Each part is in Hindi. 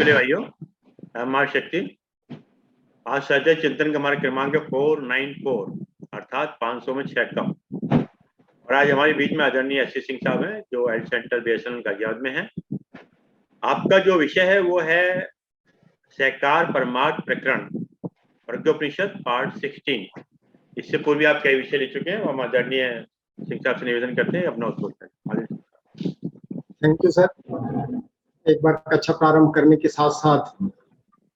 प्रिय भाइयों, मार्ग शक्ति आज स्वाध्याय चिंतन का हमारा क्रमांक है 494 अर्थात 500 में 6 कम। और आज हमारे बीच में आदरणीय एस सिंह साहब हैं जो हेल्थ सेंटर बीएसएनएल गाजियाबाद में है। आपका जो विषय है वो है सहकार परमार्थ प्रकरण प्रज्ञोपनिषद पार्ट 16। इससे पूर्व आप कई विषय ले चुके हैं और हम आदरणीय सिंह साहब से निवेदन करते हैं अपना उत्तर करें। Thank you sir. एक बार कक्षा प्रारंभ करने के साथ साथ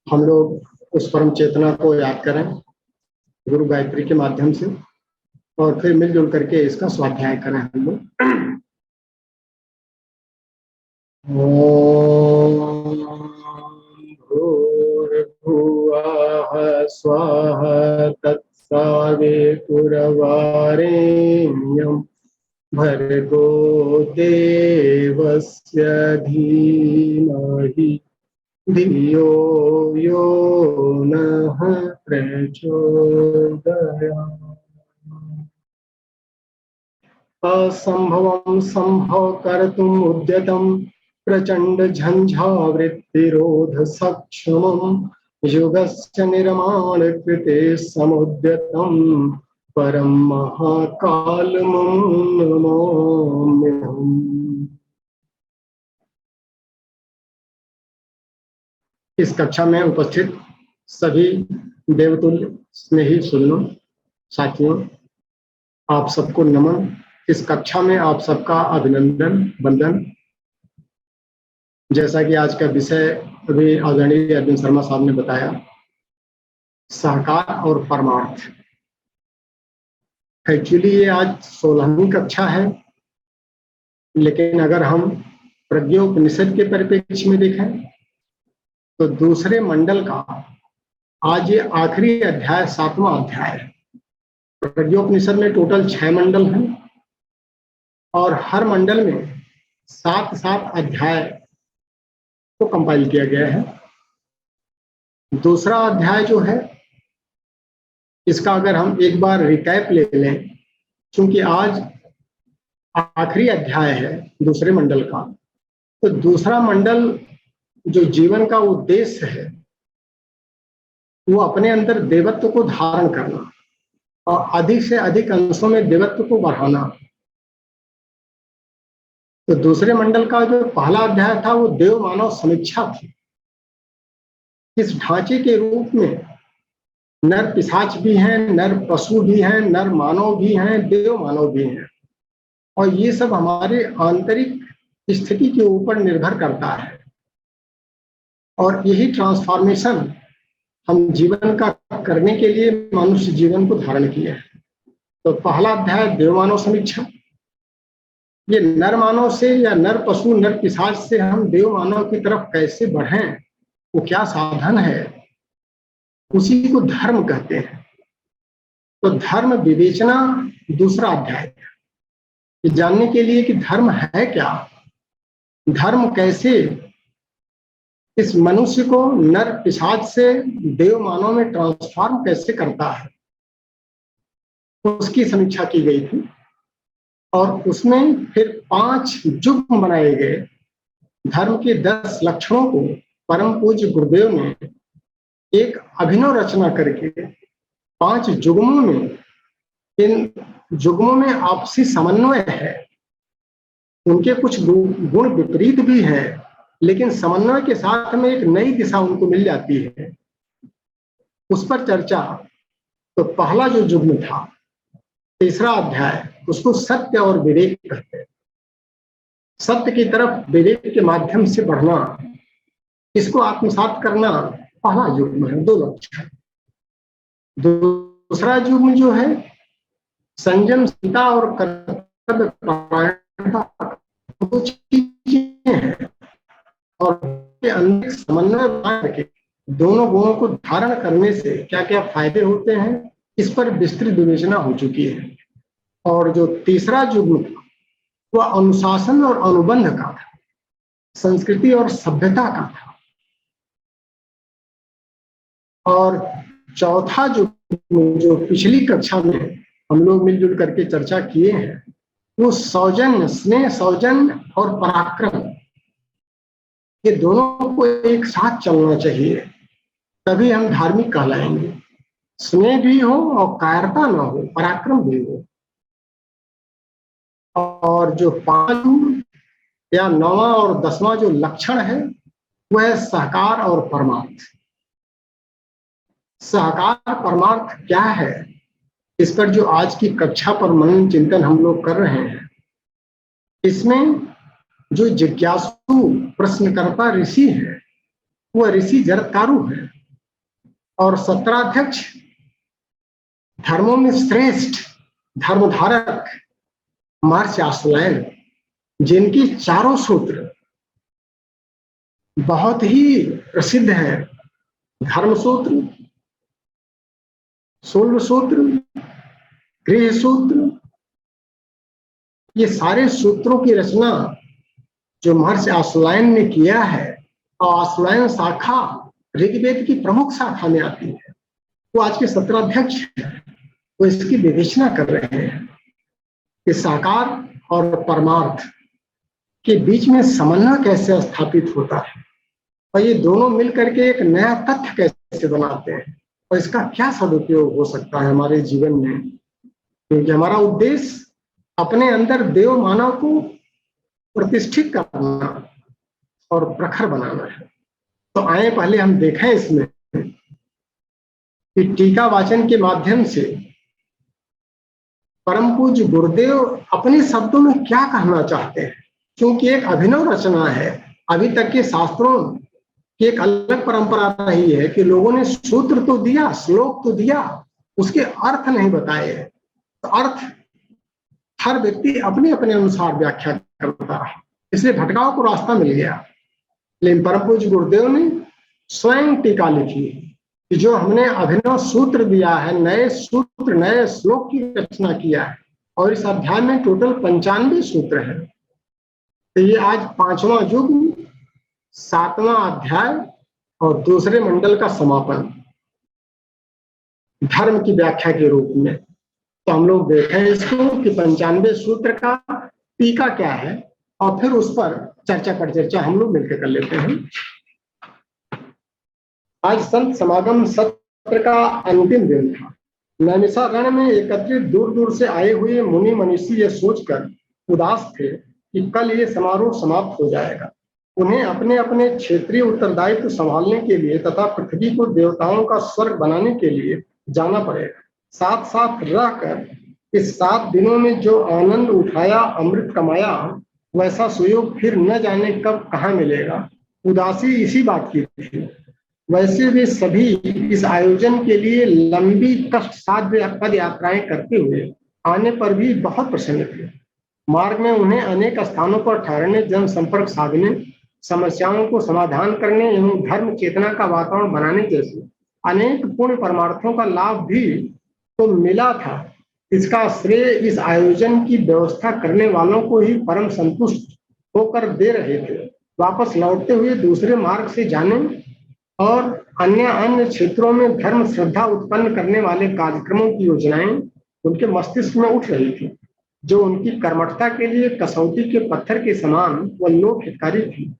हम लोग उस परम चेतना को याद करें गुरु गायत्री के माध्यम से और फिर मिलजुल करके इसका स्वाध्याय करें हम लोग। भूर्भुवः स्वः तत्सवितुर्वरेण्यं भर्गो देवस्य धीमहि धियो यो नः प्रचोदयात्। असंभवं संभव कर्तुम् उद्यतं प्रचंड झंझावृत्तिरोध सक्षमं युगस्य निर्माण कृते समुद्यतं परम महाकालमं नमाम्यहम्। इस कक्षा में उपस्थित सभी देवतुल्य स्नेही सुनों साथियों, आप सबको नमन। इस कक्षा में आप सबका अभिनंदन वंदन। जैसा कि आज का विषय अभी आदरणीय अर्जुन शर्मा साहब ने बताया, सहकार और परमार्थ। एक्चुअली ये आज 16वीं कक्षा है, लेकिन अगर हम प्रज्ञोपनिषद के परिप्रेक्ष्य में देखें तो दूसरे मंडल का आज ये आखिरी अध्याय 7वां अध्याय है। प्रज्ञोपनिषद में टोटल 6 मंडल हैं और हर मंडल में 7-7 अध्याय को कंपाइल किया गया है। दूसरा अध्याय जो है इसका अगर हम एक बार रिकैप ले लें, क्योंकि आज आखिरी अध्याय है दूसरे मंडल का, तो दूसरा मंडल जो जीवन का उद्देश्य है वो अपने अंदर देवत्व को धारण करना और अधिक से अधिक अंशों में देवत्व को बढ़ाना। तो दूसरे मंडल का जो पहला अध्याय था वो देव मानव समीक्षा थी। इस ढांचे के रूप में नर पिशाच भी हैं, नर पशु भी हैं, नर मानव भी हैं, देव मानव भी हैं, और ये सब हमारे आंतरिक स्थिति के ऊपर निर्भर करता है। और यही ट्रांसफॉर्मेशन हम जीवन का करने के लिए मनुष्य जीवन को धारण किया है। तो पहला अध्याय देव मानव समीक्षा, ये नर मानव से या नर पशु नर पिशाच से हम देव मानव की तरफ कैसे बढ़ें, वो क्या साधन है, उसी को धर्म कहते हैं। तो धर्म विवेचना दूसरा अध्याय है, ये जानने के लिए कि धर्म है क्या, धर्म कैसे इस मनुष्य को नर पिशाच से देव मानव में ट्रांसफॉर्म कैसे करता है, उसकी समीक्षा की गई थी। और उसमें फिर 5 युग्म बनाए गए। धर्म के 10 लक्षणों को परम पूज्य गुरुदेव ने एक अभिनव रचना करके 5 युग्मों में, इन युग्मों में आपसी समन्वय है, उनके कुछ गुण विपरीत भी हैं, लेकिन समन्वय के साथ में एक नई दिशा उनको मिल जाती है, उस पर चर्चा। तो पहला जो युग्म था तीसरा अध्याय, उसको सत्य और विवेक कहते हैं। सत्य की तरफ विवेक के माध्यम से बढ़ना, इसको आत्मसात करना पहला युग्म है, 2 लक्ष्य। दूसरा युग्म जो है संयमशीलता और कर्तव्य परायणता, 2 चीजें हैं, और के अंदर समन्वय बना के दोनों गुणों को धारण करने से क्या क्या फायदे होते हैं, इस पर विस्तृत विवेचना हो चुकी है। और जो तीसरा युग्म था वह अनुशासन और अनुबंध का था, संस्कृति और सभ्यता का था। और चौथा युग्म जो पिछली कक्षा में हम लोग मिलजुल करके चर्चा किए हैं, वो सौजन्य, स्नेह, सौजन्य और पराक्रम, ये दोनों को एक साथ चलना चाहिए, तभी हम धार्मिक कहलाएंगे। स्नेह भी हो और कायरता ना हो, पराक्रम भी हो। और जो 5 या 9वां और 10वां जो लक्षण है वह है सहकार और परमार्थ। सहकार परमार्थ क्या है, इस पर जो आज की कक्षा पर मनन चिंतन हम लोग कर रहे हैं, इसमें जो जिज्ञासु प्रश्नकर्ता ऋषि है वह ऋषि जरत्कारु है, और सत्राध्यक्ष धर्मों में श्रेष्ठ धर्मधारक महर्षि आश्वलायन, जिनकी चारों सूत्र बहुत ही प्रसिद्ध है। धर्म सूत्र, शूल सूत्र, गृह सूत्र, ये सारे सूत्रों की रचना जो महर्षि आश्वलायन ने किया है, और आश्वलायन शाखा ऋग्वेद की प्रमुख शाखा में आती है। वो आज के सत्राध्यक्ष हैं, वो इसकी विवेचना कर रहे हैं कि साकार और परमार्थ के बीच में समन्वय कैसे स्थापित होता है, और ये दोनों मिलकर के एक नया तथ्य कैसे बनाते हैं, और इसका क्या सदुपयोग हो सकता है हमारे जीवन में। क्योंकि हमारा उद्देश्य अपने अंदर देव मानव को प्रतिष्ठित करना और प्रखर बनाना है। तो आए पहले हम देखें इसमें कि टीका वाचन के माध्यम से परम पूज्य गुरुदेव अपने शब्दों में क्या कहना चाहते हैं। क्योंकि एक अभिनव रचना है, अभी तक के शास्त्रों की एक अलग परंपरा रही है कि लोगों ने सूत्र तो दिया, श्लोक तो दिया, उसके अर्थ नहीं बताए। तो अर्थ हर व्यक्ति अपने अपने अनुसार व्याख्या करता है, इसलिए भटकाव को रास्ता मिल गया। लेकिन परम पूज्य गुरुदेव ने स्वयं टीका लिखी कि जो हमने अभिनव सूत्र दिया है, नए सूत्र नए श्लोक की रचना किया है, और इस अध्याय में टोटल 95 सूत्र है। तो ये आज 5वां युग, 7वां अध्याय और दूसरे मंडल का समापन धर्म की व्याख्या के रूप में। तो हम लोग देखें इसको कि 95 सूत्र का टीका क्या है, और फिर उस पर चर्चा पर चर्चा हम लोग मिलकर कर लेते हैं। आज संत समागम सत्र का अंतिम दिन था। नैमिषारण्य में एकत्रित दूर दूर से आए हुए मुनि मनीषी ये सोचकर उदास थे कि कल ये समारोह समाप्त हो जाएगा। उन्हें अपने अपने क्षेत्रीय उत्तरदायित्व संभालने के लिए तथा पृथ्वी को देवताओं का स्वर्ग बनाने के लिए जाना पड़ेगा। साथ साथ रहकर इस 7 दिनों में जो आनंद उठाया, अमृत कमाया, वैसा सुयोग फिर न जाने कब कहाँ मिलेगा। उदासी इसी बात की थी। वैसे वे सभी इस आयोजन के लिए लंबी कष्ट साध्य पद यात्राएं करते हुए आने पर भी बहुत प्रसन्न थे। मार्ग में उन्हें अनेक स्थानों पर ठहरने, जनसंपर्क साधने, समस्याओं को समाधान करने एवं धर्म चेतना का वातावरण बनाने जैसे अनेक पूर्ण परमार्थों का लाभ भी तो मिला था। इसका श्रेय इस आयोजन की व्यवस्था करने वालों को ही परम संतुष्ट होकर दे रहे थे। वापस लौटते हुए दूसरे मार्ग से जाने और अन्य क्षेत्रों में धर्म श्रद्धा उत्पन्न करने वाले कार्यक्रमों की योजनाएं उनके मस्तिष्क में उठ रही थी, जो उनकी कर्मठता के लिए कसौटी के पत्थर के समान व लोक हितकारी थी।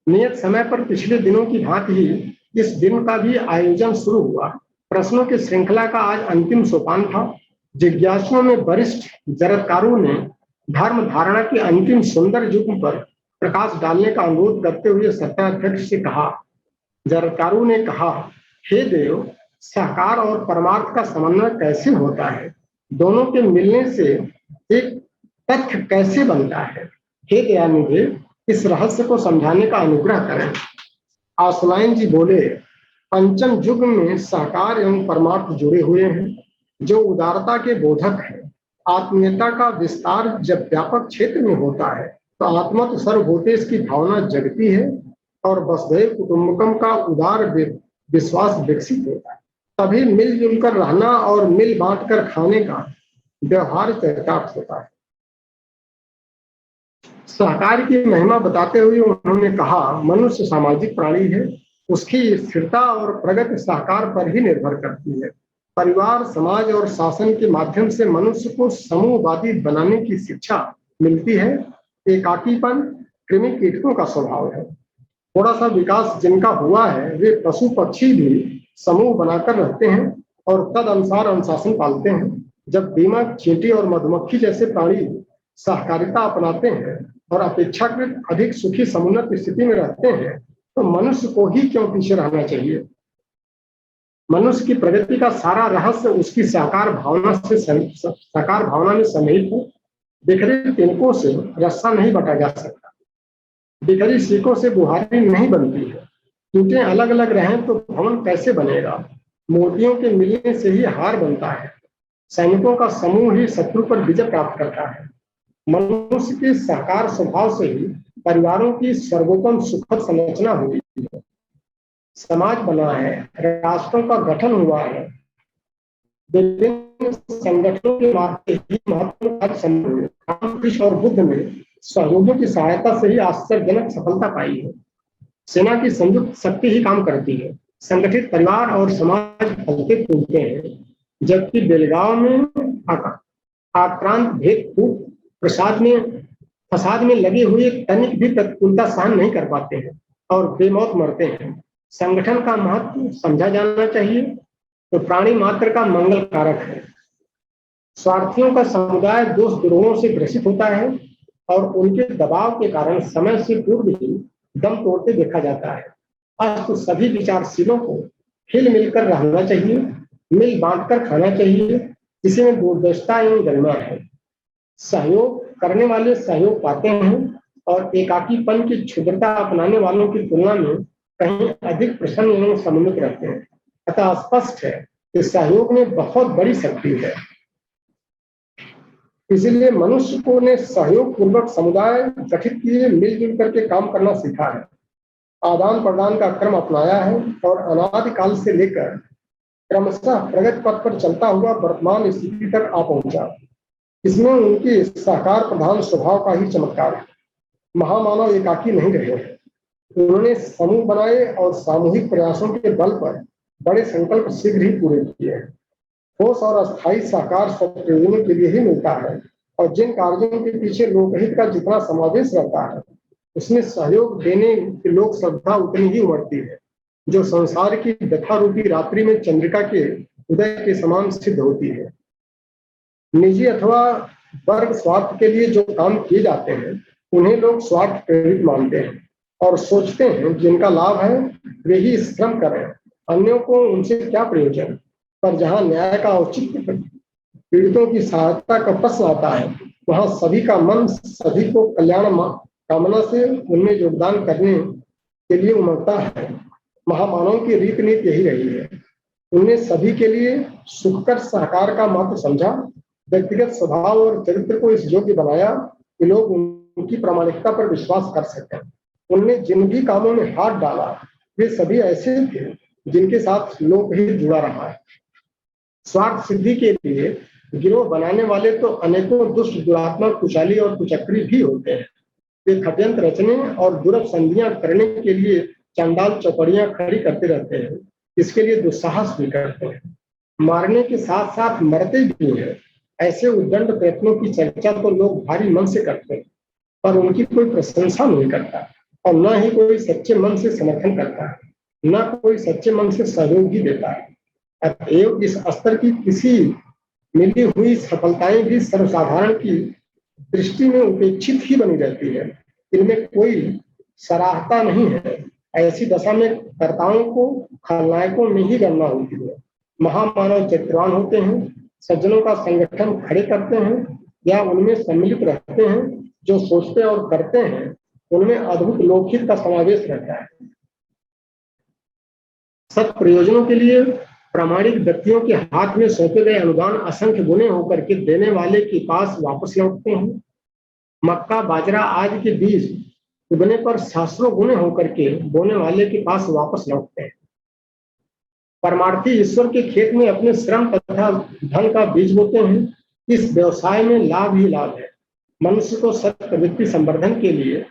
नियत समय पर पिछले दिनों की भांति ही इस दिन का भी आयोजन शुरू हुआ। प्रश्नों की श्रृंखला का आज अंतिम सोपान था। जिज्ञासुओं में वरिष्ठ जरत्कारु ने धर्म धारणा के अंतिम सुंदर युग पर प्रकाश डालने का अनुरोध करते हुए सत्ताध्यक्ष से कहा। जरत्कारु ने कहा, हे देव, सहकार और परमार्थ का समन्वय कैसे होता है? दोनों के मिलने से एक तथ्य कैसे बनता है? हे दयानिधे, इस रहस्य को समझाने का अनुग्रह करें। आश्वलायन जी बोले, पंचम युग में सहकार एवं परमार्थ जुड़े हुए हैं, जो उदारता के बोधक है। आत्मीयता का विस्तार जब व्यापक क्षेत्र में होता है तो आत्मा तो सर्वभूतेश की भावना जगती है और वसुधैव कुटुंबकम का उदार विश्वास विकसित होता है। तभी मिलजुल कर रहना और मिल बांट कर खाने का व्यवहार चरितार्थ होता है। सहकार की महिमा बताते हुए उन्होंने कहा, मनुष्य सामाजिक प्राणी है, उसकी स्थिरता और प्रगति सहकार पर ही निर्भर करती है। परिवार, समाज और शासन के माध्यम से मनुष्य को समूहवादी बनाने की शिक्षा मिलती है। एकाकीपन कृमि कीटकों का स्वभाव है। थोड़ा सा विकास जिनका हुआ है वे पशु पक्षी भी समूह बनाकर रहते हैं और तद अनुसार अनुशासन पालते हैं। जब दीमक, चींटी और मधुमक्खी जैसे प्राणी सहकारिता अपनाते हैं और अपेक्षाकृत अधिक सुखी समुन्नत स्थिति में रहते हैं तो मनुष्य को ही क्यों पीछे रहना चाहिए। मनुष्य की प्रगति का सारा रहस्य उसकी साकार भावना में सन्निहित है। बिखरे तिनकों से रस्सा नहीं बटा जा सकता, बिखरी सीकों से बुहारी नहीं बनती है। टूटे अलग अलग रहें तो भवन कैसे बनेगा। मोतियों के मिलने से ही हार बनता है। सैनिकों का समूह ही शत्रु पर विजय प्राप्त करता है। मनुष्य के साकार स्वभाव से ही परिवारों की सर्वोत्तम सुखद संरचना हुई है, समाज बना है, राष्ट्रों का गठन हुआ है। विभिन्न संगठनों के माध्यम से ही महत्वपूर्ण कृष्ण और बुद्ध ने सहयोगियों की सहायता से ही आश्चर्यजनक सफलता पाई है। सेना की संयुक्त शक्ति ही काम करती है। संगठित परिवार और समाज फलते फूलते हैं, जबकि बेलगांव में आक्रांत भेद फसाद में लगे हुए तनिक भी प्रतिकूलता सहन नहीं कर पाते हैं और बेमौत मरते हैं। संगठन का महत्व समझा जाना चाहिए तो प्राणी मात्र का मंगल कारक है। स्वार्थियों का समुदाय दोष द्रोहों से ग्रसित होता है और उनके दबाव के कारण समय से पूर्व ही दम तोड़ते देखा जाता है। अस्तु सभी विचारशीलों को हिल मिलकर रहना चाहिए, मिल बांटकर खाना चाहिए, जिसमें दूरदर्शिता एवं गरिमा है। सहयोग करने वाले सहयोग पाते हैं और एकाकीपन की क्षुद्रता अपनाने वालों की तुलना में कहीं अधिक प्रसन्न एवं सम्मिलित रहते हैं। अतः स्पष्ट है कि सहयोग में बहुत बड़ी शक्ति है। इसलिए मनुष्य को ने सहयोग पूर्वक समुदाय गठित किए, मिलजुल करके काम करना सीखा है, आदान प्रदान का क्रम अपनाया है और अनादिकाल से लेकर क्रमशः प्रगति पथ पर चलता हुआ वर्तमान स्थिति तक आ पहुंचा। इसमें उनके सहकार प्रधान स्वभाव का ही चमत्कार है। महामानव एकाकी नहीं रहे हैं, उन्होंने समूह बनाए और सामूहिक प्रयासों के बल पर बड़े संकल्प शीघ्र ही पूरे किए हैं। ठोस और अस्थायी सहकार स्वप्रयोजनों के लिए ही मिलता है और जिन कार्यों के पीछे लोकहित का जितना समावेश रहता है उसमें सहयोग देने की लोक श्रद्धा उतनी ही उमड़ती है, जो संसार की व्यथा रूपी रात्रि में चंद्रिका के उदय के समान सिद्ध होती है। निजी अथवा वर्ग स्वार्थ के लिए जो काम किए जाते हैं उन्हें लोग स्वार्थ प्रेरित मानते हैं और सोचते हैं जिनका लाभ है वे ही श्रम करें, अन्यों को उनसे क्या प्रयोजन। पर जहां न्याय का औचित्य पीड़ितों की सहायता का प्रश्न आता है वहां सभी का मन सभी को कल्याण कामना से उनमें योगदान करने के लिए उमड़ता है। महामानव की रीत नीति यही रही है। उनने सभी के लिए सुखकर सहकार का महत्व समझा, व्यक्तिगत स्वभाव और चरित्र को इस योग्य बनाया कि लोग उनकी प्रामाणिकता पर विश्वास कर सकें। उनने जिन भी कामों में हाथ डाला वे सभी ऐसे थे जिनके साथ लोकहित जुड़ा रहा है। स्वार्थ सिद्धि के लिए गिरोह बनाने वाले तो अनेकों दुष्ट, दुरात्मक, कुचाली और कुचक्री भी होते हैं। वे षड्यंत्र रचने और दुर्लभ संधियां करने के लिए चांडाल चौपड़ियां खड़ी करते रहते हैं। इसके लिए दुस्साहस भी करते हैं, मारने के साथ साथ मरते भी हैं। ऐसे उद्दंड प्रयत्नों की चर्चा तो लोग भारी मन से करते हैं पर उनकी कोई प्रशंसा नहीं करता और न ही कोई सच्चे मन से समर्थन करता है, न कोई सच्चे मन से सहयोग भी देता है। अतएव इस स्तर की किसी मिली हुई सफलताएं भी सर्वसाधारण की दृष्टि में उपेक्षित ही बनी रहती है, इनमें कोई सराहता नहीं है। ऐसी दशा में कर्ताओं को खलनायकों में ही गणना होती है। महामानव चरित्रवान होते हैं, सज्जनों का संगठन खड़े करते हैं या उनमें सम्मिलित रहते हैं। जो सोचते और करते हैं उनमें अद्भुत लोकहित का समावेश रहता है। सब प्रयोजनों के लिए प्रामाणिक व्यक्तियों के हाथ में सौंपे गए अनुदान असंख्य गुने होकर के देने वाले के पास वापस लौटते हैं। मक्का, बाजरा आदि के बीज उगने पर सहस्रों गुने होकर के बोने वाले के पास वापस लौटते हैं। परमार्थी ईश्वर के खेत में अपने श्रम तथा धन का बीज बोते हैं। इस व्यवसाय में लाभ ही लाभ है। मनुष्य को सत्प्रवृत्ति संवर्धन के लिए,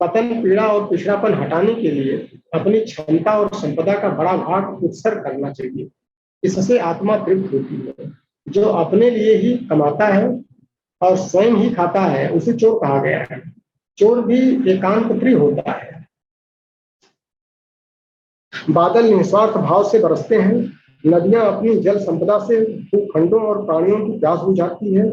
पतन, पीड़ा और पिछड़ापन हटाने के लिए अपनी क्षमता और संपदा का बड़ा भाग उत्सर्ग करना चाहिए। इससे आत्मा तृप्त होती है। जो अपने लिए ही कमाता है और स्वयं ही खाता है उसे चोर कहा गया है। चोर भी एकांत प्रिय होता है। बादल निस्वार्थ भाव से बरसते हैं, नदियां अपनी जल संपदा से भूखंडों और प्राणियों की प्यास बुझाती है,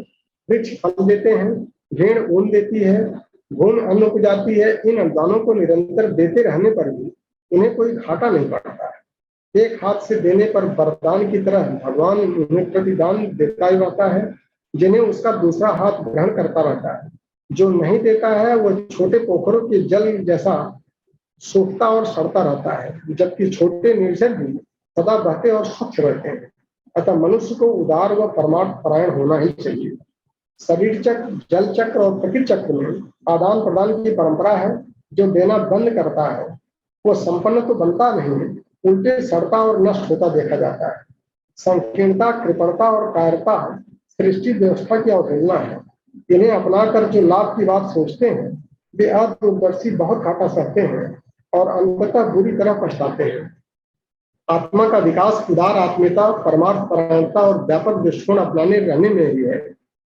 वृक्ष फल देते हैं, भेड़ ऊन देती है, भूमि अन्न उपजाती है। इन अनुदानों को निरंतर देते रहने पर भी उन्हें कोई घाटा नहीं पड़ता है। एक हाथ से देने पर वरदान की तरह भगवान उन्हें प्रतिदान देता ही रहता है, जिन्हें उसका दूसरा हाथ ग्रहण करता रहता है। जो नहीं देता है वो छोटे पोखरों के जल जैसा सूखता और सड़ता रहता है, जबकि छोटे निर्जल भी सदा बहते और स्वच्छ रहते हैं। अतः मनुष्य को उदार व परमार्थ परायण होना ही चाहिए। शरीर चक्र, जल चक्र और प्रकृति चक्र में आदान प्रदान की परंपरा है। जो देना बंद करता है वो संपन्न तो बनता नहीं, उल्टे सड़ता और नष्ट होता देखा जाता है। संकीर्णता, कृपणता और कायरता सृष्टि व्यवस्था की अवहेलना है। इन्हें अपनाकर जो लाभ की बात सोचते हैं वे अदूरदर्शी बहुत घाटा सहते हैं और अंततः बुरी तरह पछताते हैं। आत्मा का विकास उदार आत्मीयता, परमार्थ परायणता और व्यापक दृष्टिकोण अपनाने रहने में ही है।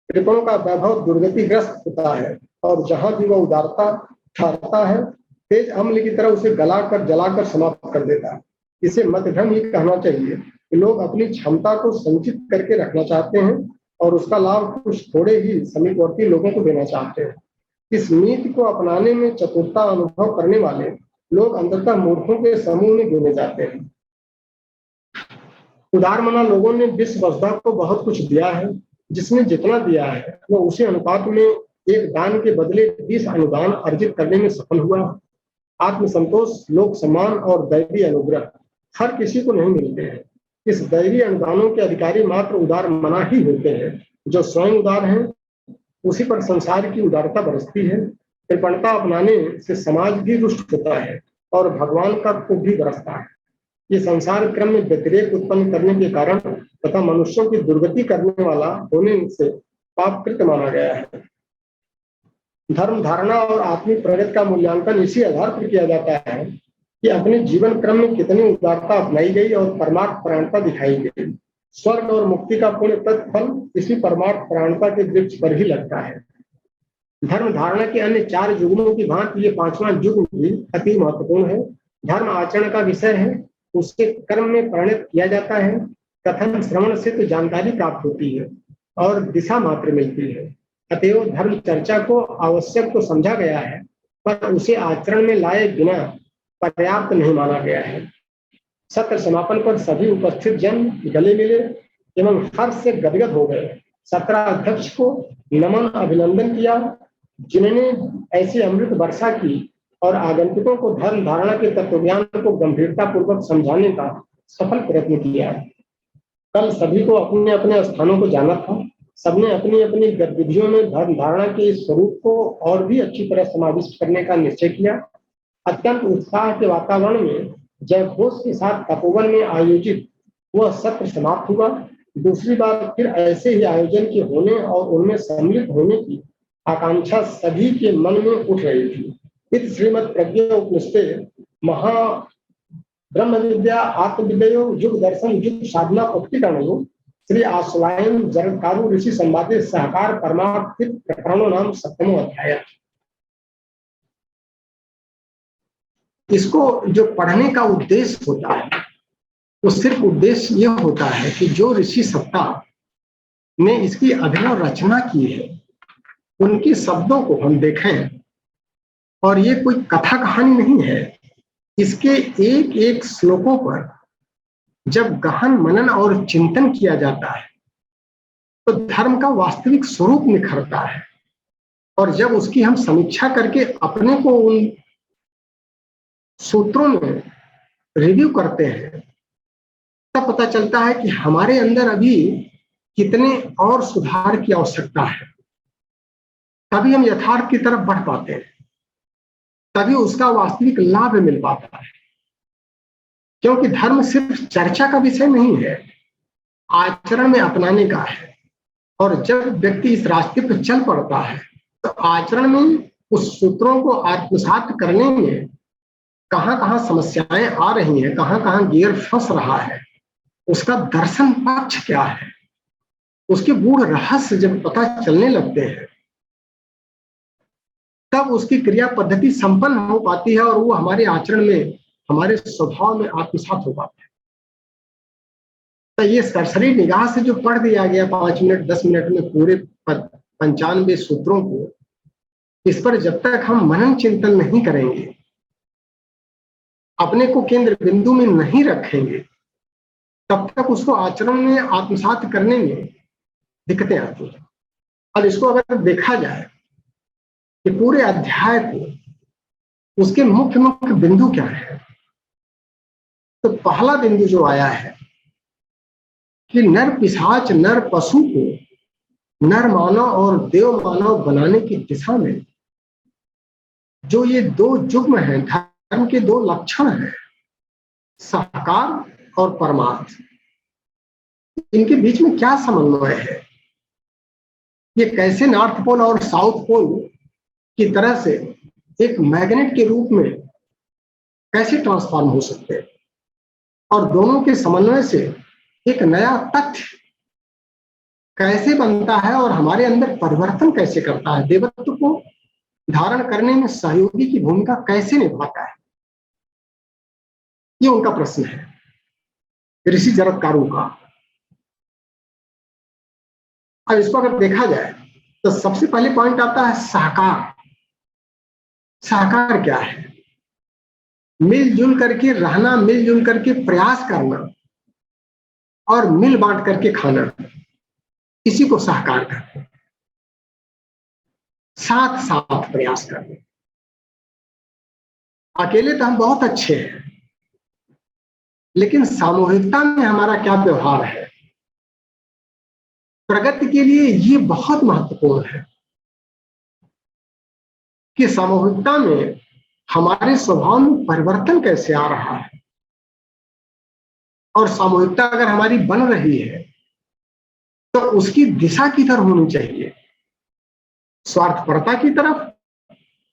कृपणों का वैभव दुर्गतिग्रस्त होता है और जहां भी वह उदारता ठहरता है तेज अम्ल की तरह उसे गलाकर जलाकर समाप्त कर देता है। इसे मतभ्रम ही कहना चाहिए कि लोग अपनी क्षमता को संचित करके रखना चाहते हैं और उसका लाभ कुछ थोड़े ही समीपवर्ती लोगों को देना चाहते हैं। इस नीति को अपनाने में चतुरता अनुभव करने वाले लोग अंततः मूर्खों के समूह में गिने जाते हैं। उदारमना लोगों ने विश्व वसुधा को बहुत कुछ दिया है। जिसने जितना दिया है वो उसी अनुपात में एक दान के बदले 20 अनुदान अर्जित करने में सफल हुआ। आत्मसंतोष, लोक सम्मान और दैवीय अनुग्रह हर किसी को नहीं मिलते हैं। इस दैवीय अनुदानों के अधिकारी मात्र उदार मना ही होते हैं। जो स्वयं उदार हैं उसी पर संसार की उदारता बरसती है। कृपणता अपनाने से समाज भी रुष्ट होता है और भगवान का कोप भी बरसता है। ये संसार क्रम में व्यतिरेक उत्पन्न करने के कारण तथा मनुष्यों की दुर्गति करने वाला होने से पापकृत माना गया है। धर्म धारणा और आत्मिक प्रगति का मूल्यांकन इसी आधार पर किया जाता है कि अपने जीवन क्रम में कितनी उदारता अपनाई गई और परमार्थ परायणता दिखाई गई। स्वर्ग और मुक्ति का पूर्ण प्रतिफल इसी परमार्थ परायणता के वृक्ष पर ही लगता है। धर्म धारणा के अन्य 4 युग्मों की भांति ये 5वां युग्म भी अति महत्वपूर्ण है। धर्म आचरण का विषय है, उसके कर्म में परिणत किया जाता है। कथन श्रवण से तो जानकारी प्राप्त होती है और दिशा मात्र मिलती है। अतएव धर्म चर्चा को आवश्यक तो समझा गया है पर उसे आचरण में लाए बिना पर्याप्त नहीं माना गया है। सत्र समापन पर सभी उपस्थित जन गले मिले एवं हर्ष से गदगद हो गए। सत्र अध्यक्ष को नमन अभिनंदन किया जिन्होंने ऐसी अमृत वर्षा की और आगंतुकों को धर्म धारणा के तत्वज्ञान को गंभीरता पूर्वक समझाने का सफल प्रयत्न किया। कल सभी को अपने अपने स्थानों को जाना था। सबने अपनी अपनी गतिविधियों में धर्म धारणा के इस स्वरूप को और भी अच्छी तरह समाविष्ट करने का निश्चय किया। अत्यंत उत्साह के वातावरण में जयघोष के साथ तपोवन में आयोजित वह सत्र समाप्त हुआ। दूसरी बार फिर ऐसे ही आयोजन के होने और उनमें सम्मिलित होने की आकांक्षा सभी के मन में उठ रही थी। इत श्रीमद प्रज्ञा उपनिषदे महा ब्रह्म विद्या आत्मविद्यो युग दर्शन युग साधना प्रकटीकरणो श्री आश्वायन जरकारू ऋषि संवादे सहकार परमार्थ प्रकरणों नाम 7वां अध्याय। इसको जो पढ़ने का उद्देश्य होता है वो सिर्फ उद्देश्य ये होता है कि जो ऋषि सत्ता ने इसकी अभिनव रचना की है उनके शब्दों को हम देखें। और ये कोई कथा कहानी नहीं है। इसके एक एक श्लोकों पर जब गहन मनन और चिंतन किया जाता है तो धर्म का वास्तविक स्वरूप निखरता है। और जब उसकी हम समीक्षा करके अपने को उन सूत्रों में रिव्यू करते हैं तब पता चलता है कि हमारे अंदर अभी कितने और सुधार की आवश्यकता है। तभी हम यथार्थ की तरफ बढ़ पाते हैं, तभी उसका वास्तविक लाभ मिल पाता है। क्योंकि धर्म सिर्फ चर्चा का विषय नहीं है, आचरण में अपनाने का है। और जब व्यक्ति इस रास्ते पर चल पड़ता है तो आचरण में उस सूत्रों को आत्मसात करने में कहां कहां समस्याएं आ रही हैं, कहां कहां गियर फंस रहा है, उसका दर्शन पक्ष क्या है, उसके गूढ़ रहस्य जब पता चलने लगते हैं तब उसकी क्रिया पद्धति संपन्न हो पाती है और वो हमारे आचरण में हमारे स्वभाव में आत्मसात हो पाते हैं। तो ये सरसरी निगाह से जो पढ़ दिया गया 5 मिनट 10 मिनट में पूरे 95 सूत्रों को, इस पर जब तक हम मनन चिंतन नहीं करेंगे, अपने को केंद्र बिंदु में नहीं रखेंगे, तब तक उसको आचरण में आत्मसात करने में दिक्कतें आती हैं। अब इसको अगर देखा जाए कि पूरे अध्याय को उसके मुख्य मुख्य बिंदु क्या है, तो पहला बिंदु जो आया है कि नर पिशाच नर पशु को नर मानव और देव मानव बनाने की दिशा में जो ये दो जुग्म हैं, धर्म के दो लक्षण हैं, साकार और परमार्थ, इनके बीच में क्या समन्वय है? ये कैसे नॉर्थ पोल और साउथ पोल की तरह से एक मैग्नेट के रूप में कैसे ट्रांसफॉर्म हो सकते हैं, और दोनों के समन्वय से एक नया तथ्य कैसे बनता है और हमारे अंदर परिवर्तन कैसे करता है, देवत्व को धारण करने में सहयोगी की भूमिका कैसे निभाता है, ये उनका प्रश्न है ऋषि जरत्कारु का। अब इसको अगर देखा जाए तो सबसे पहले पॉइंट आता है सहकार। सहकार क्या है? मिलजुल करके रहना, मिलजुल करके प्रयास करना और मिल बांट करके खाना, इसी को सहकार कहते हैं। साथ साथ प्रयास करना। अकेले तो हम बहुत अच्छे हैं, लेकिन सामूहिकता में हमारा क्या व्यवहार है? प्रगति के लिए ये बहुत महत्वपूर्ण है कि सामूहिकता में हमारे स्वभाव में परिवर्तन कैसे आ रहा है, और सामूहिकता अगर हमारी बन रही है तो उसकी दिशा किधर होनी चाहिए? स्वार्थपरता की तरफ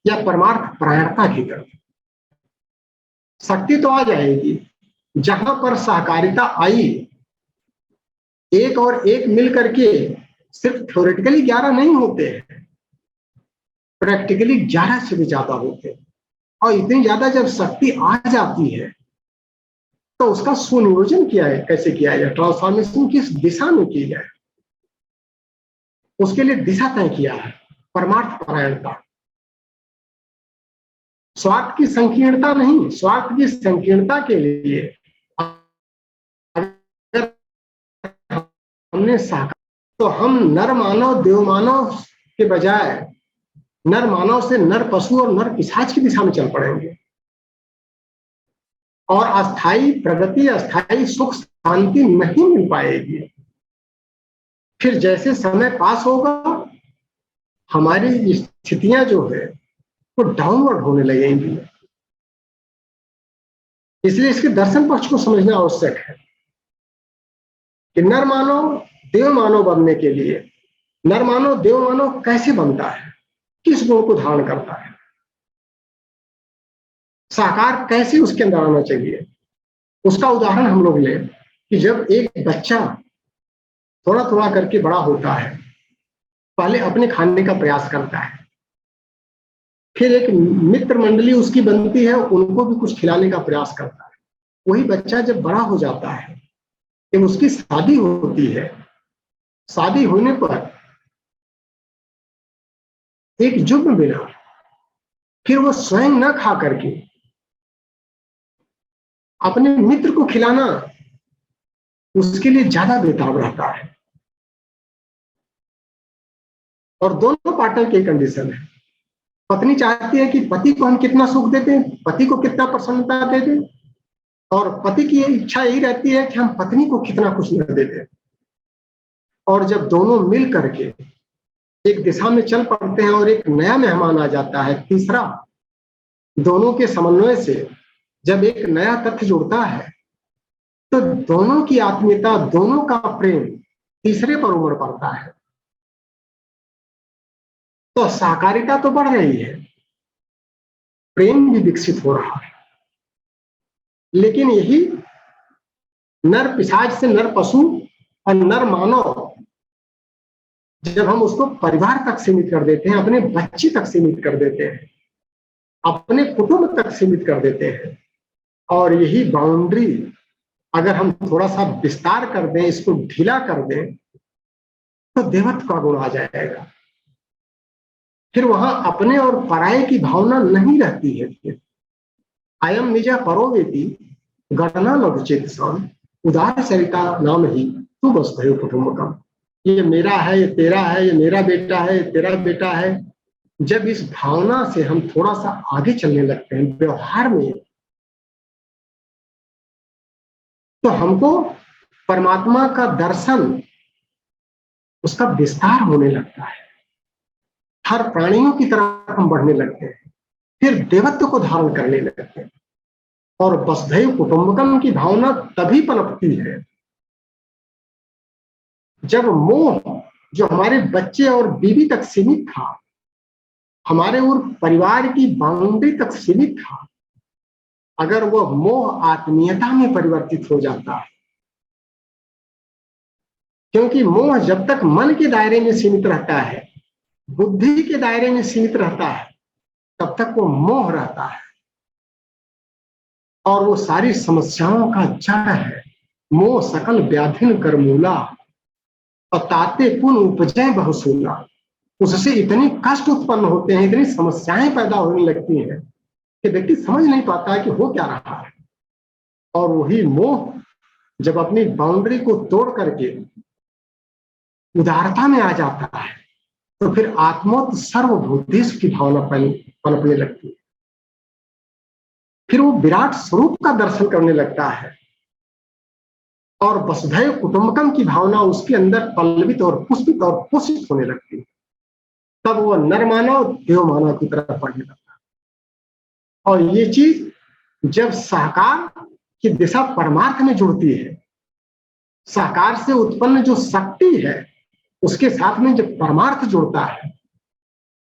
या परमार्थ परायणता की तरफ? शक्ति तो आ जाएगी जहां पर सहकारिता आई, एक और एक मिल करके सिर्फ थ्योरेटिकली 11 नहीं होते हैं, प्रैक्टिकली 11 से भी ज्यादा होते हैं। और इतनी ज्यादा जब शक्ति आ जाती है तो उसका सुनियोजन किया है, कैसे किया जाए, ट्रांसफॉर्मेशन किस दिशा में की जाए, उसके लिए दिशा तय किया है परमार्थ परायणता। स्वार्थ की संकीर्णता नहीं, स्वार्थ की संकीर्णता के लिए अगर हमने साकार, तो हम नर मानव देव मानव के बजाय नर मानव से नर पशु और नर पिशाच की दिशा में चल पड़ेंगे, और अस्थाई प्रगति, अस्थाई सुख शांति नहीं मिल पाएगी। फिर जैसे समय पास होगा हमारी स्थितियां जो है वो डाउनवर्ड होने लगेंगी। इसलिए इसके दर्शन पक्ष को समझना आवश्यक है कि नर मानव देव मानव बनने के लिए नर मानव देव मानव कैसे बनता है, किस गुण को धारण करता है, साकार कैसे उसके अंदर आना चाहिए। उसका उदाहरण हम लोग लें कि जब एक बच्चा थोड़ा थोड़ा करके बड़ा होता है, पहले अपने खाने का प्रयास करता है, फिर एक मित्र मंडली उसकी बनती है, उनको भी कुछ खिलाने का प्रयास करता है। वही बच्चा जब बड़ा हो जाता है, जब उसकी शादी होती है, शादी होने पर एक जुग्म बिना फिर वो स्वयं न खा करके अपने मित्र को खिलाना उसके लिए ज्यादा बेताब रहता है। और दोनों पार्टनर की कंडीशन है। पत्नी चाहती है कि पति को हम कितना सुख देते हैं, पति को कितना प्रसन्नता देते हैं, और पति की इच्छा यही रहती है कि हम पत्नी को कितना कुछ न देते। और जब दोनों मिल करके एक दिशा में चल पड़ते हैं और एक नया मेहमान आ जाता है, तीसरा, दोनों के समन्वय से जब एक नया तथ्य जुड़ता है तो दोनों की आत्मीयता, दोनों का प्रेम तीसरे पर उमड़ पड़ता है। तो सहकारिता तो बढ़ रही है, प्रेम भी विकसित हो रहा है। लेकिन यही नर पिशाच से नर पशु और नर मानव, जब हम उसको परिवार तक सीमित कर देते हैं, अपने बच्चे तक सीमित कर देते हैं, अपने कुटुंब तक सीमित कर देते हैं, और यही बाउंड्री अगर हम थोड़ा सा विस्तार कर दें, इसको ढीला कर दें, तो देवत्व का गुण आ जाएगा। फिर वहां अपने और पराये की भावना नहीं रहती है। फिर अयम निजा परोवेति गणना लघुचेत सन उदार चरिता नाम ही तू वसुधैव कुटुंबकम। ये मेरा है, ये तेरा है, ये मेरा बेटा है, ये तेरा बेटा है। जब इस भावना से हम थोड़ा सा आगे चलने लगते हैं व्यवहार में, तो हमको परमात्मा का दर्शन, उसका विस्तार होने लगता है। हर प्राणियों की तरफ हम बढ़ने लगते हैं, फिर देवत्व को धारण करने लगते हैं। और वसुधैव कुटुंबकम की भावना तभी पनपती है जब मोह जो हमारे बच्चे और बीवी तक सीमित था, हमारे और परिवार की बाउंड्री तक सीमित था, अगर वह मोह आत्मीयता में परिवर्तित हो जाता है। क्योंकि मोह जब तक मन के दायरे में सीमित रहता है, बुद्धि के दायरे में सीमित रहता है, तब तक वो मोह रहता है और वो सारी समस्याओं का जड़ है। मोह सकल व्याधिन कर मूला ताते पुन उपजय बहुसूला। उससे इतनी कष्ट उत्पन्न होते हैं, इतनी समस्याएं पैदा होने लगती हैं कि व्यक्ति समझ नहीं पाता है कि हो क्या रहा है। और वही मोह जब अपनी बाउंड्री को तोड़ करके उदारता में आ जाता है, तो फिर आत्मोत सर्वभूतेषु की भावना पनपने लगती है। फिर वो विराट स्वरूप का दर्शन करने लगता है और वसुधैव कुटुंबकम की भावना उसके अंदर पल्लवित और पुष्पित और पोषित होने लगती है। तब वह नर मानव देव मानव की तरफ बढ़ने लगता है। और ये चीज जब सहकार की दिशा परमार्थ में जुड़ती है, सहकार से उत्पन्न जो शक्ति है उसके साथ में जब परमार्थ जुड़ता है,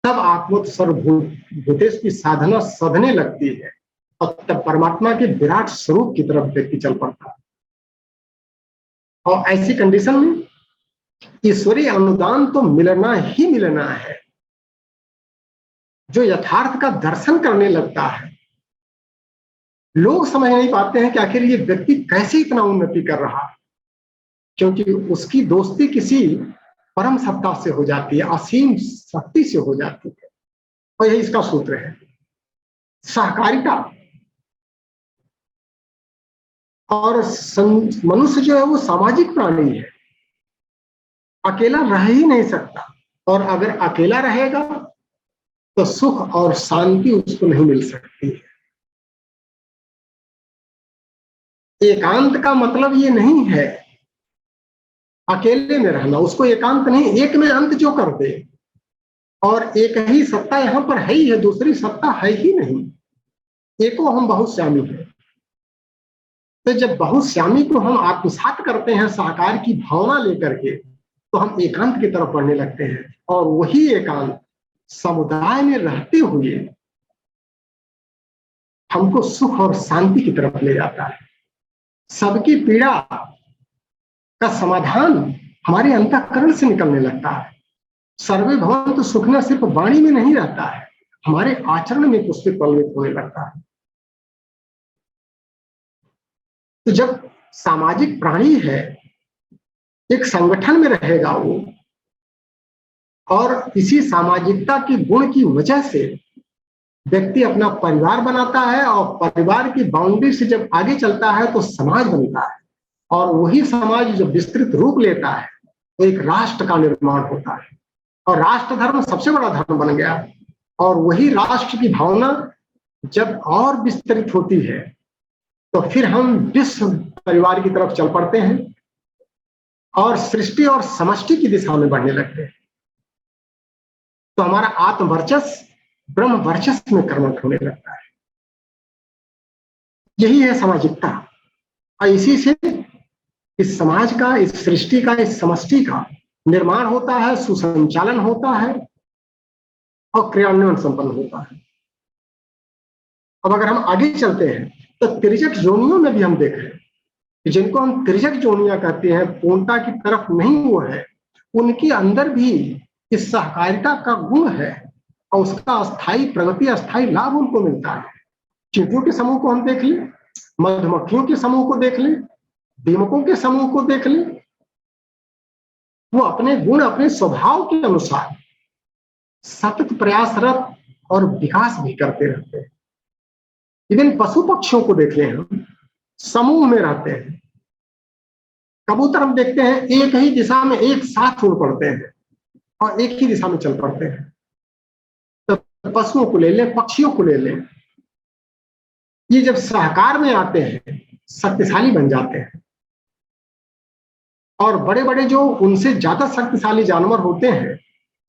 तब आत्मोत सर्वभूतेषु की साधना सधने लगती है और तब परमात्मा के विराट स्वरूप की तरफ व्यक्ति चल पड़ता है। और ऐसी कंडीशन में ईश्वरीय अनुदान तो मिलना ही मिलना है। जो यथार्थ का दर्शन करने लगता है, लोग समझ नहीं पाते हैं कि आखिर ये व्यक्ति कैसे इतना उन्नति कर रहा है, क्योंकि उसकी दोस्ती किसी परम सत्ता से हो जाती है, असीम शक्ति से हो जाती है। और यही इसका सूत्र है, सहकारिता। और मनुष्य जो है वो सामाजिक प्राणी है, अकेला रह ही नहीं सकता। और अगर अकेला रहेगा तो सुख और शांति उसको नहीं मिल सकती है। एकांत का मतलब ये नहीं है अकेले में रहना, उसको एकांत नहीं, एक में अंत जो कर दे। और एक ही सत्ता यहां पर है ही है, दूसरी सत्ता है ही नहीं। एको हम बहुश्यामी है। तो जब बहुश्यामी को हम आत्मसात करते हैं साकार की भावना लेकर के, तो हम एकांत की तरफ बढ़ने लगते हैं। और वही एकांत समुदाय में रहते हुए हमको सुख और शांति की तरफ ले जाता है। सबकी पीड़ा का समाधान हमारे अंतःकरण से निकलने लगता है। सर्वे भवन्तु सुखिनः सिर्फ वाणी में नहीं रहता है, हमारे आचरण में पुष्पित पल्लवित होने लगता है। तो जब सामाजिक प्राणी है, एक संगठन में रहेगा वो, और इसी सामाजिकता की गुण की वजह से व्यक्ति अपना परिवार बनाता है, और परिवार की बाउंड्री से जब आगे चलता है तो समाज बनता है। और वही समाज जब विस्तृत रूप लेता है तो एक राष्ट्र का निर्माण होता है, और राष्ट्र धर्म सबसे बड़ा धर्म बन गया। और वही राष्ट्र की भावना जब और विस्तृत होती है तो फिर हम विश्व परिवार की तरफ चल पड़ते हैं और सृष्टि और समष्टि की दिशा में बढ़ने लगते हैं। तो हमारा आत्मवर्चस्व ब्रह्म वर्चस्व में कर्मठ होने लगता है। यही है सामाजिकता। और इसी से इस समाज का, इस सृष्टि का, इस समष्टि का निर्माण होता है, सुसंचालन होता है और क्रियान्वयन संपन्न होता है। अब अगर हम आगे चलते हैं तो तिर्यक योनियों में भी हम देख रहे हैं कि जिनको हम तिर्यक योनियां कहते हैं, पूर्णता की तरफ नहीं वो है, उनके अंदर भी इस सहकारिता का गुण है और उसका अस्थायी प्रगति, अस्थायी लाभ उनको मिलता है। चींटियों के समूह को हम देख लें मधुमक्खियों के समूह को देख लें, दीमकों के समूह को देख लें, वो अपने गुण, अपने स्वभाव के अनुसार सतत प्रयासरत और विकास भी करते रहते हैं। इवन पशु पक्षियों को देख लें, हम समूह में रहते हैं। कबूतर हम देखते हैं एक ही दिशा में एक साथ उड़ पड़ते हैं और एक ही दिशा में चल पड़ते हैं। तो पशुओं को ले लें, पक्षियों को ले लें, ये जब सहकार में आते हैं शक्तिशाली बन जाते हैं। और बड़े बड़े जो उनसे ज्यादा शक्तिशाली जानवर होते हैं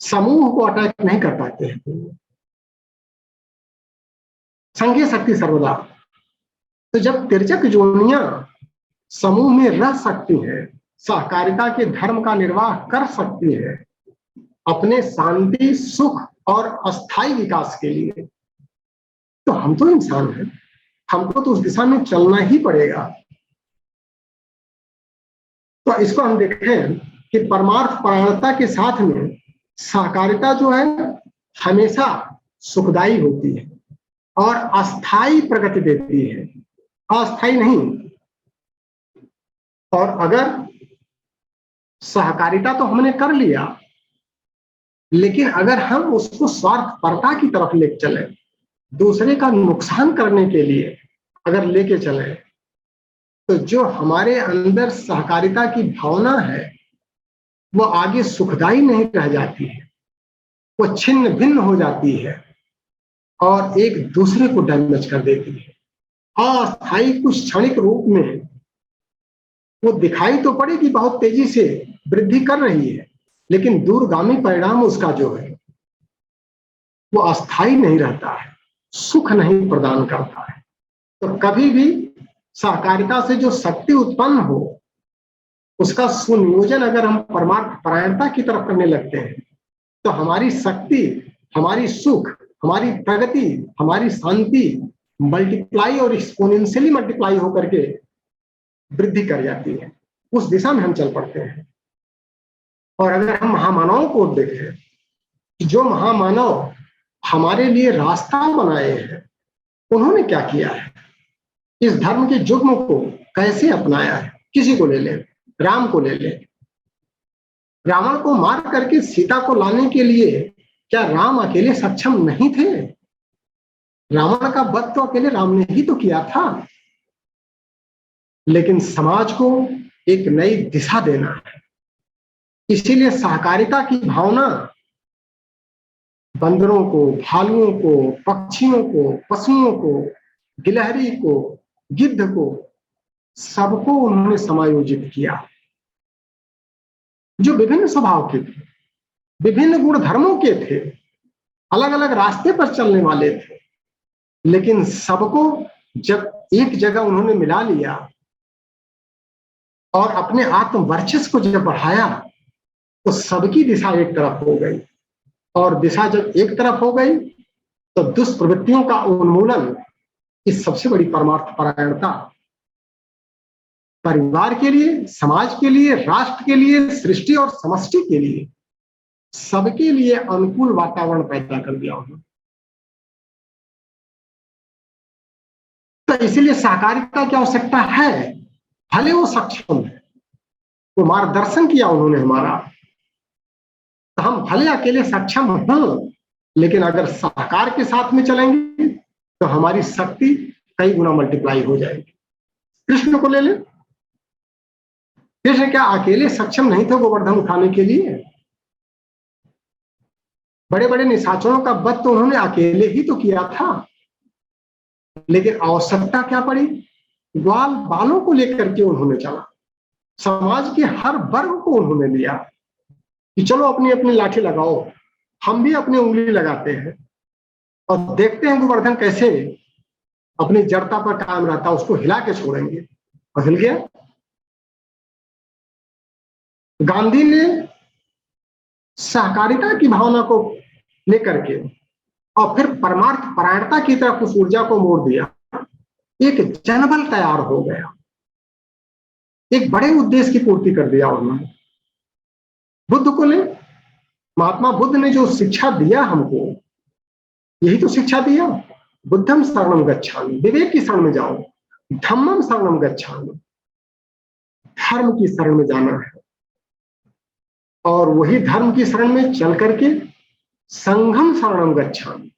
समूह को अटैक नहीं कर पाते हैं। संघीय शक्ति सर्वदा। तो जब तिर्यक जोनियां समूह में रह सकती हैं, सहकारिता के धर्म का निर्वाह कर सकती है अपने शांति, सुख और अस्थायी विकास के लिए, तो हम तो इंसान हैं, हमको तो उस दिशा में चलना ही पड़ेगा। तो इसको हम देखें कि परमार्थ परायणता के साथ में सहकारिता जो है हमेशा सुखदायी होती है और अस्थायी प्रगति देती है, अस्थायी नहीं। और अगर सहकारिता तो हमने कर लिया, लेकिन अगर हम उसको स्वार्थपरता की तरफ लेके चले, दूसरे का नुकसान करने के लिए अगर लेके चले, तो जो हमारे अंदर सहकारिता की भावना है वो आगे सुखदायी नहीं रह जाती है, वो छिन्न भिन्न हो जाती है और एक दूसरे को डैमेज कर देती है। अस्थायी कुछ क्षणिक रूप में वो दिखाई तो पड़ेगी, बहुत तेजी से वृद्धि कर रही है, लेकिन दूरगामी परिणाम उसका जो है वो अस्थायी नहीं रहता है, सुख नहीं प्रदान करता है। तो कभी भी सहकारिता से जो शक्ति उत्पन्न हो उसका सुनियोजन अगर हम परमार्थ परायणता की तरफ करने लगते हैं तो हमारी शक्ति, हमारी सुख, हमारी प्रगति, हमारी शांति मल्टीप्लाई और एक्सपोनेंशियली मल्टीप्लाई होकर के वृद्धि कर जाती है। उस दिशा में हम चल पड़ते हैं। और अगर हम महामानवों को देखें, जो महामानव हमारे लिए रास्ता बनाए हैं, उन्होंने क्या किया है, इस धर्म के जुग्म को कैसे अपनाया है। किसी को ले लें, राम को ले लें, रावण को मार करके सीता को लाने के लिए क्या राम अकेले सक्षम नहीं थे? रावण का वध तो अकेले राम ने ही तो किया था। लेकिन समाज को एक नई दिशा देना है, इसीलिए सहकारिता की भावना बंदरों को, भालुओं को, पक्षियों को, पशुओं को, गिलहरी को, गिद्ध को, सबको उन्होंने समायोजित किया, जो विभिन्न स्वभाव के थे, विभिन्न गुण धर्मों के थे, अलग अलग रास्ते पर चलने वाले थे, लेकिन सबको जब एक जगह उन्होंने मिला लिया और अपने आत्म वर्चस्व को जब बढ़ाया तो सबकी दिशा एक तरफ हो गई। और दिशा जब एक तरफ हो गई तो दुष्प्रवृत्तियों का उन्मूलन, इस सबसे बड़ी परमार्थ परायणता परिवार के लिए, समाज के लिए, राष्ट्र के लिए, सृष्टि और समष्टि के लिए, सबके लिए अनुकूल वातावरण पैदा कर दिया उन्होंने। तो इसीलिए सहकारिता की आवश्यकता है, भले वो सक्षम है, वो मार्गदर्शन किया उन्होंने हमारा, तो हम भले अकेले सक्षम हों, लेकिन अगर सहकार के साथ में चलेंगे तो हमारी शक्ति कई गुना मल्टीप्लाई हो जाएगी। कृष्ण को ले लें, कृष्ण क्या अकेले सक्षम नहीं थे गोवर्धन उठाने के लिए? बड़े बड़े निशाचरों का वध तो उन्होंने अकेले ही तो किया था, लेकिन आवश्यकता क्या पड़ी? ग्वाल बालों को लेकर के उन्होंने चला, समाज के हर वर्ग को उन्होंने लिया कि चलो अपनी अपनी लाठी लगाओ, हम भी अपनी उंगली लगाते हैं और देखते हैं गोवर्धन कैसे अपनी जड़ता पर कायम रहता, उसको हिला के छोड़ेंगे। और हिल गया। गांधी ने सहकारिता की भावना को लेकर के और फिर परमार्थ परायणता की तरफ उस ऊर्जा को मोड़ दिया, एक जनबल तैयार हो गया, एक बड़े उद्देश्य की पूर्ति कर दिया उन्होंने। बुद्ध को ले, महात्मा बुद्ध ने जो शिक्षा दिया हमको, यही तो शिक्षा दिया, बुद्धम शरणम गच्छामि, विवेक की शरण में जाओ, धम्मम शरणम गच्छामि, धर्म की शरण में जाना है, और वही धर्म की शरण में चल करके संघम शरणम गच्छामि,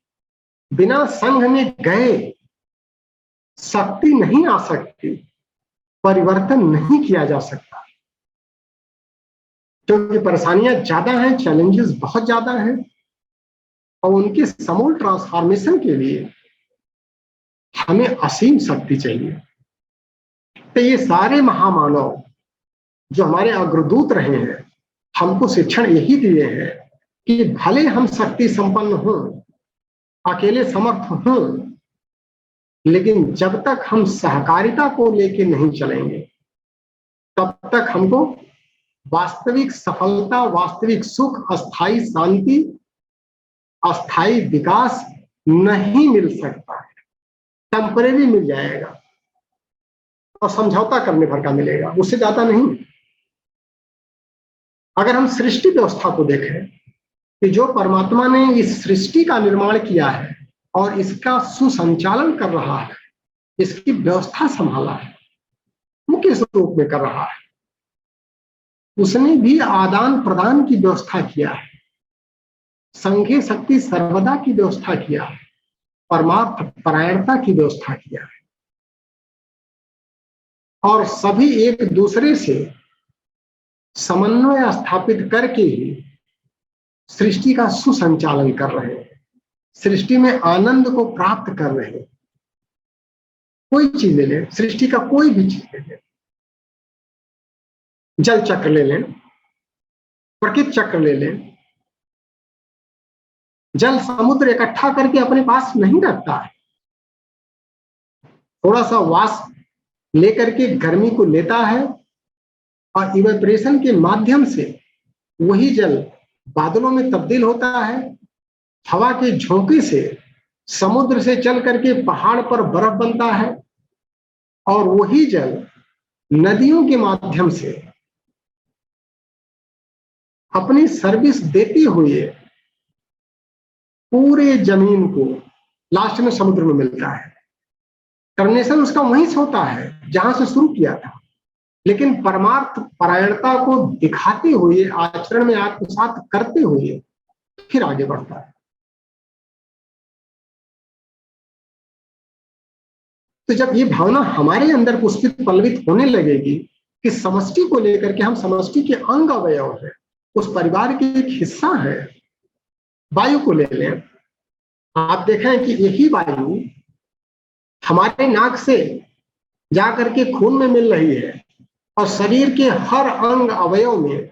बिना संघ में गए शक्ति नहीं आ सकती, परिवर्तन नहीं किया जा सकता, क्योंकि परेशानियां ज्यादा हैं, चैलेंजेस बहुत ज्यादा हैं, और उनके समूल ट्रांसफॉर्मेशन के लिए हमें असीम शक्ति चाहिए। तो ये सारे महामानव जो हमारे अग्रदूत रहे हैं, हमको शिक्षण यही दिए हैं कि भले हम शक्ति संपन्न हों, अकेले समर्थ हों, लेकिन जब तक हम सहकारिता को लेके नहीं चलेंगे, तब तक हमको वास्तविक सफलता, वास्तविक सुख, अस्थाई शांति, अस्थाई विकास नहीं मिल सकता है। टेम्परेरी मिल जाएगा और समझौता करने भर का मिलेगा, उससे ज्यादा नहीं। अगर हम सृष्टि व्यवस्था को देखें कि जो परमात्मा ने इस सृष्टि का निर्माण किया है और इसका सुसंचालन कर रहा है, इसकी व्यवस्था संभाला है, मुख्य रूप में कर रहा है, उसने भी आदान प्रदान की व्यवस्था किया है, संघे शक्ति सर्वदा की व्यवस्था किया है, परमार्थ परायणता की व्यवस्था किया है, और सभी एक दूसरे से समन्वय स्थापित करके ही सृष्टि का सुसंचालन कर रहे हैं, सृष्टि में आनंद को प्राप्त कर रहे हैं। कोई चीज ले लें, सृष्टि का कोई भी चीज ले लें, जल चक्र ले लें, प्रकृति चक्र ले लें, जल समुद्र इकट्ठा करके अपने पास नहीं रखता है, थोड़ा सा वाष्प लेकर के गर्मी को लेता है और इवेपोरेशन के माध्यम से वही जल बादलों में तब्दील होता है, हवा के झोंके से समुद्र से चल करके पहाड़ पर बर्फ बनता है, और वही जल नदियों के माध्यम से अपनी सर्विस देते हुए पूरे जमीन को लास्ट में समुद्र में मिलता है। टर्मिनेशन उसका वहीं से होता है जहां से शुरू किया था, लेकिन परमार्थ परायणता को दिखाते हुए, आचरण में आत्मसात करते हुए फिर आगे बढ़ता है। तो जब ये भावना हमारे अंदर पुष्पित पल्लवित होने लगेगी कि समष्टि को लेकर के हम समष्टि के अंग अवयव हैं, उस परिवार के एक हिस्सा है। वायु को ले लें, आप देखें कि यही वायु हमारे नाक से जाकर के खून में मिल रही है और शरीर के हर अंग अवयव में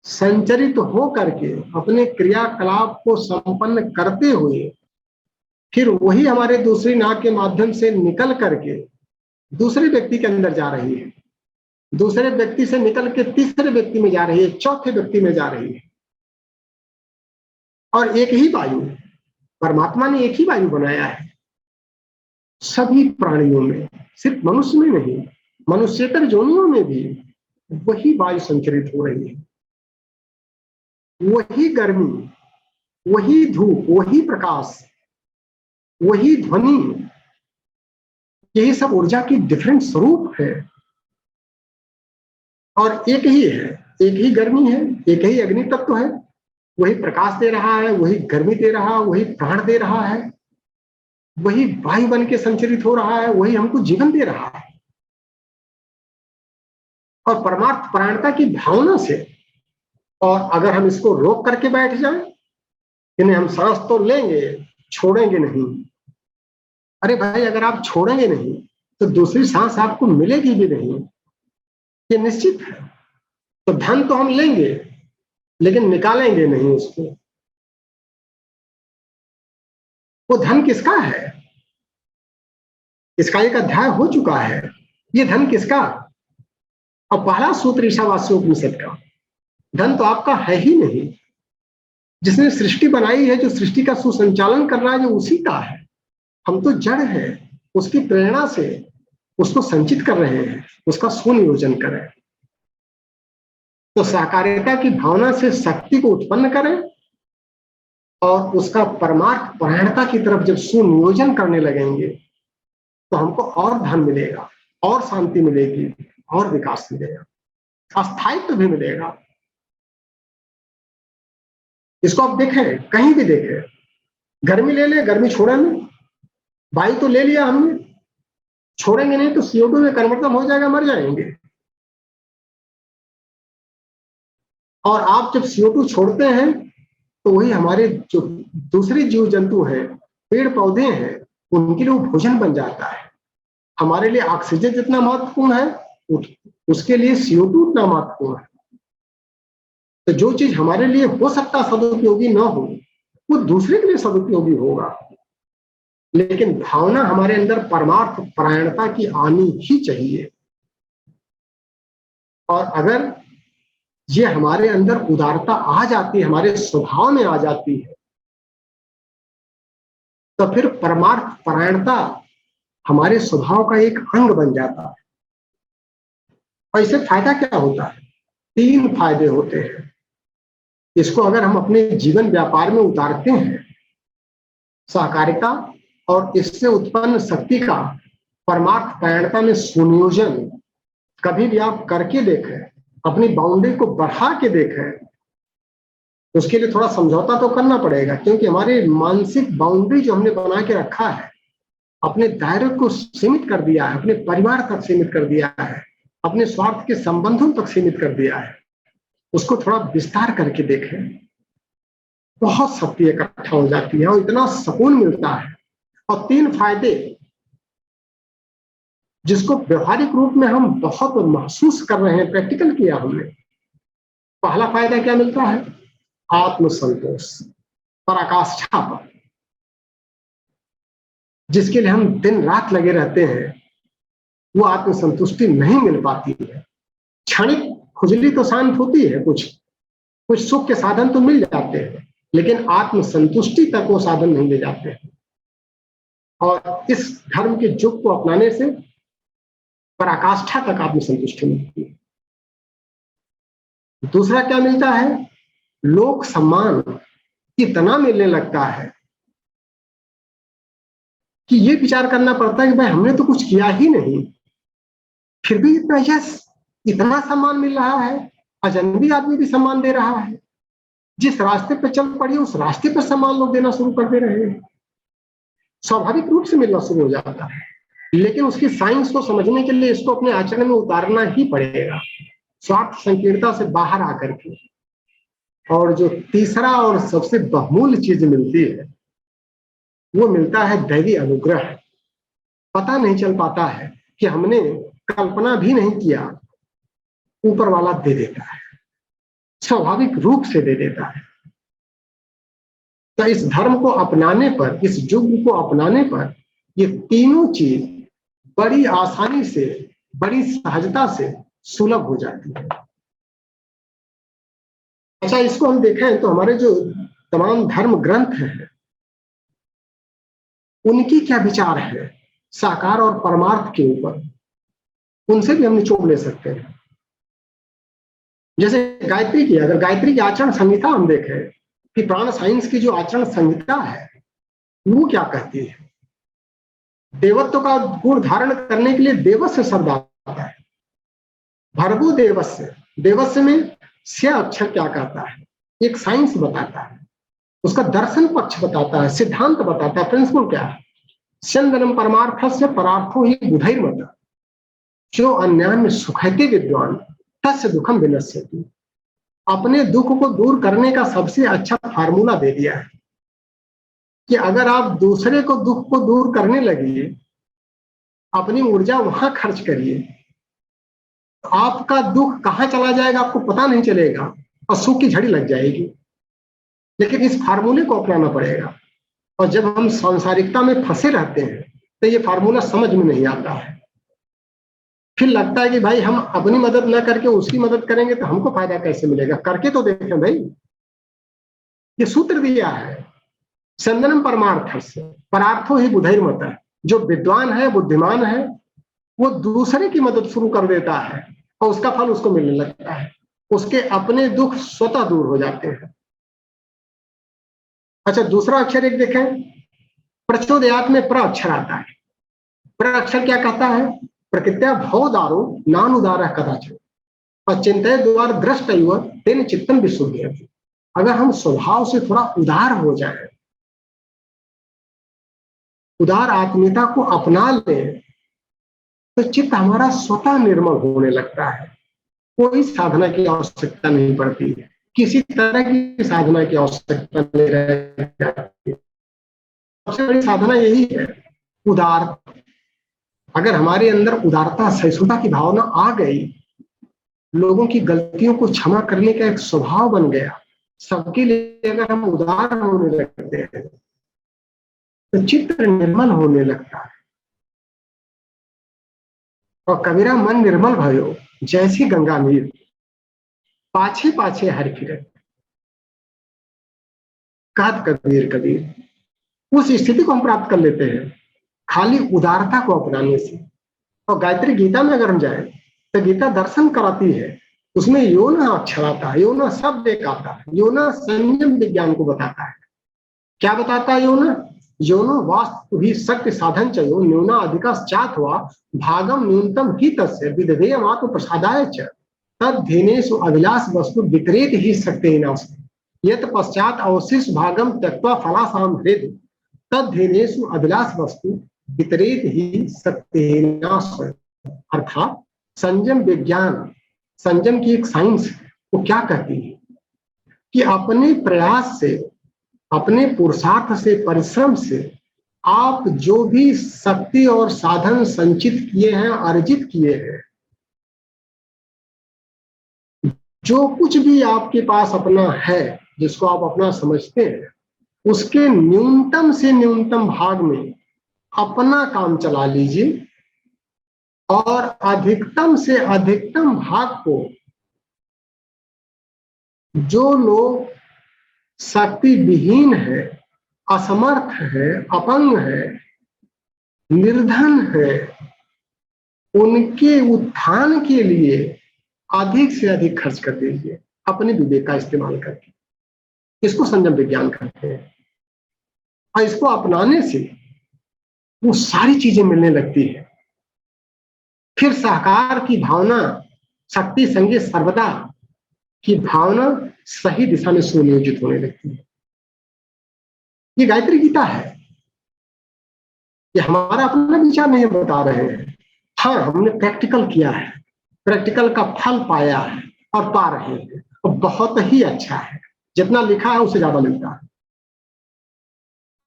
संचरित हो करके अपने क्रियाकलाप को संपन्न करते हुए फिर वही हमारे दूसरी नाक के माध्यम से निकल करके दूसरे व्यक्ति के अंदर जा रही है, दूसरे व्यक्ति से निकल के तीसरे व्यक्ति में जा रही है, चौथे व्यक्ति में जा रही है। और एक ही वायु, परमात्मा ने एक ही वायु बनाया है सभी प्राणियों में, सिर्फ मनुष्य में नहीं, मनुष्येतर योनियों में भी वही वायु संचरित हो रही है। वही गर्मी, वही धूप, वही प्रकाश, वही ध्वनि, यही सब ऊर्जा की डिफरेंट स्वरूप है। और एक ही है, एक ही गर्मी है, एक ही अग्नि तत्व है, वही प्रकाश दे रहा है, वही गर्मी दे रहा है, वही प्राण दे रहा है, वही वायु बन के संचरित हो रहा है, वही हमको जीवन दे रहा है। और परमार्थ परायणता की भावना से, और अगर हम इसको रोक करके बैठ जाएं कि नहीं हम सांस तो लेंगे, छोड़ेंगे नहीं, अरे भाई अगर आप छोड़ेंगे नहीं तो दूसरी सांस आपको मिलेगी भी नहीं, ये निश्चित है। तो धन तो हम लेंगे लेकिन निकालेंगे नहीं उसको। वो धन किसका है? इसका एक अध्याय हो चुका है, ये धन किसका? और पहला सूत्र ईशावास्योपनिषद का, धन तो आपका है ही नहीं। जिसने सृष्टि बनाई है, जो सृष्टि का सुसंचालन कर रहा है, जो उसी का है। हम तो जड़ हैं, उसकी प्रेरणा से उसको संचित कर रहे हैं, उसका सुनियोजन करें। तो सहकारिता की भावना से शक्ति को उत्पन्न करें और उसका परमार्थ परायणता की तरफ जब सुनियोजन करने लगेंगे तो हमको और धन मिलेगा, और शांति मिलेगी, और विकास मिलेगा, अस्थायित्व भी मिलेगा। इसको आप देखें, कहीं भी देखें, गर्मी ले ले, गर्मी छोड़े नहीं, वायु तो ले लिया हमने, छोड़ेंगे नहीं तो CO2 में कन्वर्जन हो जाएगा, मर जाएंगे। और आप जब CO2 छोड़ते हैं तो वही हमारे जो दूसरे जीव जंतु हैं, पेड़ पौधे हैं, उनके लिए वो भोजन बन जाता है। हमारे लिए ऑक्सीजन जितना महत्वपूर्ण है, उसके लिए CO2 उतना महत्वपूर्ण है। तो जो चीज हमारे लिए हो सकता सदुपयोगी ना हो, वो दूसरे के लिए सदुपयोगी होगा। लेकिन भावना हमारे अंदर परमार्थ परायणता की आनी ही चाहिए। और अगर ये हमारे अंदर उदारता आ जाती है, हमारे स्वभाव में आ जाती है, तो फिर परमार्थ परायणता हमारे स्वभाव का एक अंग बन जाता है। और इससे फायदा क्या होता है? 3 फायदे होते हैं। इसको अगर हम अपने जीवन व्यापार में उतारते हैं, सहकारिता और इससे उत्पन्न शक्ति का परमार्थ परायणता में सुनियोजन कभी भी आप करके देखें, अपनी बाउंड्री को बढ़ा के देखें। उसके लिए थोड़ा समझौता तो करना पड़ेगा, क्योंकि हमारी मानसिक बाउंड्री जो हमने बना के रखा है, अपने दायरे को सीमित कर दिया है, अपने परिवार तक सीमित कर दिया है, अपने स्वार्थ के संबंधों तक सीमित कर दिया है, उसको थोड़ा विस्तार करके देखें। बहुत शक्ति इकट्ठा हो जाती है और इतना सुकून मिलता है। और 3 फायदे जिसको व्यवहारिक रूप में हम बहुत महसूस कर रहे हैं, प्रैक्टिकल किया हमने। पहला फायदा क्या मिलता है? आत्मसंतोष, पराकाष्ठा पर, जिसके लिए हम दिन रात लगे रहते हैं, वो आत्मसंतुष्टि नहीं मिल पाती है। क्षणिक खुजली तो शांत होती है, कुछ सुख के साधन तो मिल जाते हैं, लेकिन आत्मसंतुष्टि तक वो साधन नहीं ले जाते हैं। और इस धर्म के युग को अपनाने से पराकाष्ठा तक आत्मसंतुष्टि मिलती है। दूसरा क्या मिलता है? लोक सम्मान इतना मिलने लगता है कि ये विचार करना पड़ता है कि भाई हमने तो कुछ किया ही नहीं, फिर भी इतना यश, इतना सम्मान मिल रहा है। अजनबी आदमी भी सम्मान दे रहा है। जिस रास्ते पर चल पड़ी उस रास्ते पर सम्मान लोग देना शुरू कर दे रहे हैं। स्वाभाविक रूप से मिलना शुरू हो जाता है। लेकिन उसकी साइंस को समझने के लिए इसको अपने आचरण में उतारना ही पड़ेगा, स्वार्थ संकीर्णता से बाहर आकर के। और जो तीसरा और सबसे बहुमूल्य चीज मिलती है, वो मिलता है दैवी अनुग्रह। पता नहीं चल पाता है कि हमने कल्पना भी नहीं किया, ऊपर वाला दे देता है, स्वाभाविक रूप से दे देता है। तो इस धर्म को अपनाने पर, इस युग को अपनाने पर, ये तीनों चीज बड़ी आसानी से, बड़ी सहजता से सुलभ हो जाती है। अच्छा, इसको हम देखें तो हमारे जो तमाम धर्म ग्रंथ हैं, उनकी क्या विचार है साकार और परमार्थ के ऊपर, उनसे भी हम निचोड़ ले सकते हैं। जैसे गायत्री की, अगर गायत्री की आचरण संहिता हम देखें कि प्राण साइंस की जो आचरण संहिता है, वो क्या कहती है? देवत्व का गुण धारण करने के लिए देवस्य शब्द आता है। भर्गो देवस्य, देवस्य में से अक्षर क्या कहता है? एक साइंस बताता है, उसका दर्शन पक्ष बताता है, सिद्धांत बताता है, प्रिंसिपल क्या है? स्यंदनम परमार्थस्य परार्थो ही बुधैर्मत, जो अन्यान्य सुखैते विद्वान तस्य दुखम विनश्यति। अपने दुख को दूर करने का सबसे अच्छा फार्मूला दे दिया है कि अगर आप दूसरे को दुख को दूर करने लगिए, अपनी ऊर्जा वहां खर्च करिए, तो आपका दुख कहां चला जाएगा आपको पता नहीं चलेगा और सुख की झड़ी लग जाएगी। लेकिन इस फार्मूले को अपनाना पड़ेगा। और जब हम सांसारिकता में फंसे रहते हैं तो ये फार्मूला समझ में नहीं आता है। फिर लगता है कि भाई हम अपनी मदद न करके उसकी मदद करेंगे तो हमको फायदा कैसे मिलेगा? करके तो देखें भाई। ये सूत्र दिया है, चंदनम परमार्थ से परार्थो ही बुधैर्मत है। जो विद्वान है, बुद्धिमान है, वो दूसरे की मदद शुरू कर देता है और उसका फल उसको मिलने लगता है। उसके अपने दुख स्वतः दूर हो जाते हैं। अच्छा, दूसरा अक्षर एक देखें, प्रचोदयात में प्र अक्षर आता है। पर अक्षर क्या कहता है? प्रकृत्या भवदारो नानुदारः कदाचन अचिंत्य द्वार दृष्ट तेन चित्तम विशुद्धि। अगर हम स्वभाव से थोड़ा उदार हो जाए, उदार आत्मीयता को अपना ले, तो चित्त हमारा स्वतः निर्मल होने लगता है। कोई साधना की आवश्यकता नहीं पड़ती है, किसी तरह की साधना की आवश्यकता नहीं रह जाती। सबसे बड़ी साधना यही है, उदार। अगर हमारे अंदर उदारता, सहिष्णुता की भावना आ गई, लोगों की गलतियों को क्षमा करने का एक स्वभाव बन गया, सबके लिए अगर हम उदार होने लगते हैं तो चित्त निर्मल होने लगता है। और कबीरा मन निर्मल भयो जैसी गंगा नीर पाछे पाछे हर फिरे। कहत कबीर कबीर उस स्थिति को हम प्राप्त कर लेते हैं खाली उदारता को अपनाने से। और गायत्री गीता में अगर हम जाए तो गीता दर्शन कराती है, उसमें योना अक्षर आता है, योना शब्द एक आता है, योना संयम विज्ञान को बताता है। क्या बताता है योना? योनो वास्तु ही शक्ति साधन चयो न्यूना अधिकाश्चात हुआ भागम न्यूनतम ही तस्य विदधेयम आत्म प्रसादाय च तद्धेनेषु अभिलाष वस्तु विपरीत ही शक्ति नाश यत पश्चात अवशिष्ट भागम त्यक्त्वा फलासाम हृदय तद्धेनेषु अभिलाष वस्तु विपरीत ही शक्ति नाश। अर्थात संयम विज्ञान, संयम की एक साइंस वो क्या कहती है कि अपने प्रयास से, अपने पुरुषार्थ से, परिश्रम से आप जो भी शक्ति और साधन संचित किए हैं, अर्जित किए हैं, जो कुछ भी आपके पास अपना है, जिसको आप अपना समझते हैं, उसके न्यूनतम से न्यूनतम भाग में अपना काम चला लीजिए और अधिकतम से अधिकतम भाग को जो लोग शक्ति विहीन है, असमर्थ है, अपंग है, निर्धन है, उनके उत्थान के लिए अधिक से अधिक खर्च कर दीजिए अपने विवेक का इस्तेमाल करके। इसको संयम विज्ञान कहते हैं। और इसको अपनाने से वो सारी चीजें मिलने लगती है। फिर सहकार की भावना, शक्ति संगे सर्वदा की भावना सही दिशा में सुनियोजित होने लगती है। ये गायत्री गीता है, ये हमारा अपना विचार नहीं बता रहे हैं। हाँ, हमने प्रैक्टिकल किया है, प्रैक्टिकल का फल पाया है और पा रहे हैं, और बहुत ही अच्छा है। जितना लिखा है उससे ज्यादा मिलता है।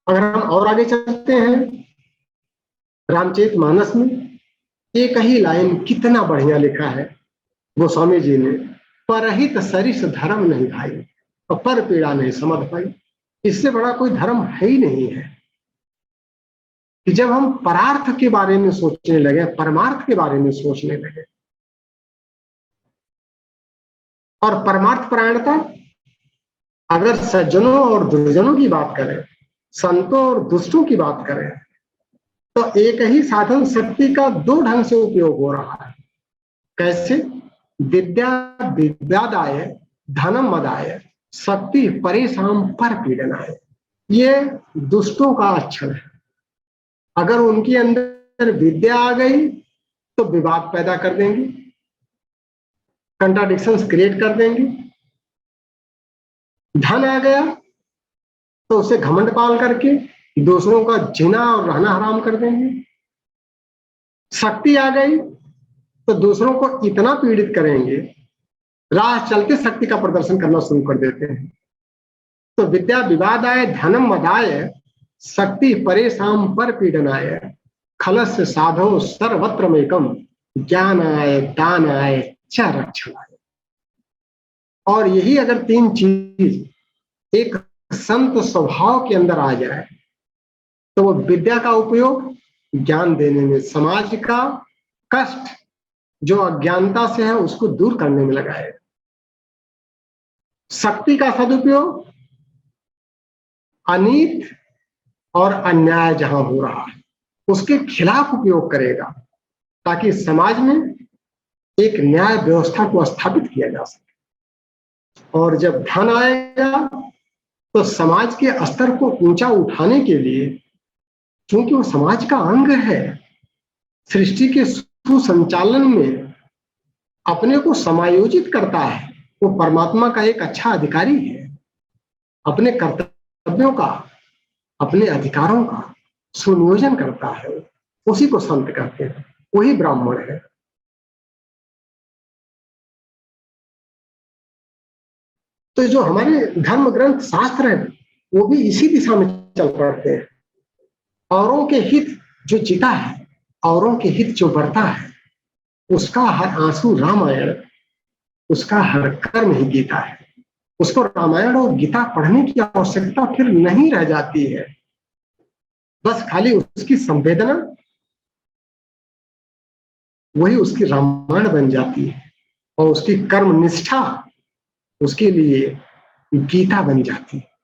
अगर हम और आगे चलते हैं, रामचरितमानस में एक ही लाइन कितना बढ़िया लिखा है गोस्वामी जी ने, परहित सरिस धर्म नहीं भाई और पर पीड़ा नहीं समझ पाई। इससे बड़ा कोई धर्म है ही नहीं है कि जब हम परार्थ के बारे में सोचने लगे, परमार्थ के बारे में सोचने लगे। और परमार्थ परायणता, अगर सज्जनों और दुर्जनों की बात करें, संतों और दुष्टों की बात करें, तो एक ही साधन शक्ति का दो ढंग से उपयोग हो रहा है। कैसे? विद्या विद्यादाय धनम मदाय शक्ति परेशान पर पीड़नाय। ये दुष्टों का लक्षण है। अगर उनके अंदर विद्या आ गई तो विवाद पैदा कर देंगे, कंट्राडिक्शंस क्रिएट कर देंगे। धन आ गया तो उसे घमंड पाल करके दूसरों का जीना और रहना हराम कर देंगे। शक्ति आ गई तो दूसरों को इतना पीड़ित करेंगे, राह चलते शक्ति का प्रदर्शन करना शुरू कर देते हैं। तो विद्या विवादाय धनम मदाय शक्ति परेशान पर पीड़नाय खलस्य साधो सर्वत्रमेकम ज्ञानाय दानाय च रक्षणाय। और यही अगर तीन चीज एक संत स्वभाव के अंदर आ जाए तो वो विद्या का उपयोग ज्ञान देने में, समाज का कष्ट जो अज्ञानता से है उसको दूर करने में लगाए, शक्ति का सदुपयोग अनीत और अन्याय जहां हो रहा है उसके खिलाफ उपयोग करेगा, ताकि समाज में एक न्याय व्यवस्था को स्थापित किया जा सके। और जब धन आएगा तो समाज के स्तर को ऊंचा उठाने के लिए, क्योंकि वो समाज का अंग है, सृष्टि के सुसंचालन में अपने को समायोजित करता है, वो परमात्मा का एक अच्छा अधिकारी है। अपने कर्तव्यों का, अपने अधिकारों का सुनियोजन करता है, उसी को संत कहते हैं, वही ब्राह्मण है। तो जो हमारे धर्म ग्रंथ शास्त्र है वो भी इसी दिशा में चल पड़ते हैं। औरों के हित जो जीता है, औरों के हित जो बढ़ता है, उसका हर आंसू रामायण, उसका हर कर्म ही गीता है। उसको रामायण और गीता पढ़ने की आवश्यकता फिर नहीं रह जाती है। बस खाली उसकी संवेदना वही उसकी रामायण बन जाती है और उसकी कर्म निष्ठा उसके लिए गीता बन जाती है।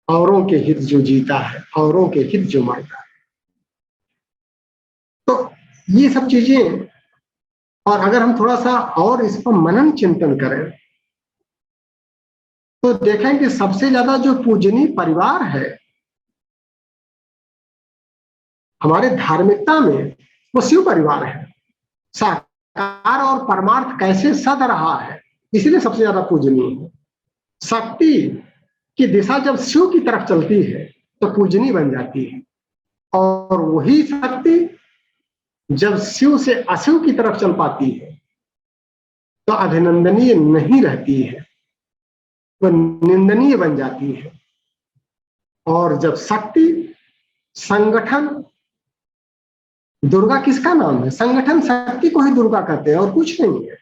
औरों के हित जो जीता है, औरों के हित जो मरता है। तो ये सब चीजें, और अगर हम थोड़ा सा और इस पर मनन चिंतन करें तो देखें कि सबसे ज्यादा जो पूजनीय परिवार है हमारे धार्मिकता में, वो शिव परिवार है। साकार और परमार्थ कैसे सद रहा है, इसलिए सबसे ज्यादा पूजनीय है। शक्ति की दिशा जब शिव की तरफ चलती है तो पूजनीय बन जाती है, और वही शक्ति जब शिव से अशिव की तरफ चल पाती है तो अभिनंदनीय नहीं रहती है, वह निंदनीय बन जाती है। और जब शक्ति संगठन, दुर्गा किसका नाम है? संगठन शक्ति को ही दुर्गा कहते हैं और कुछ नहीं है।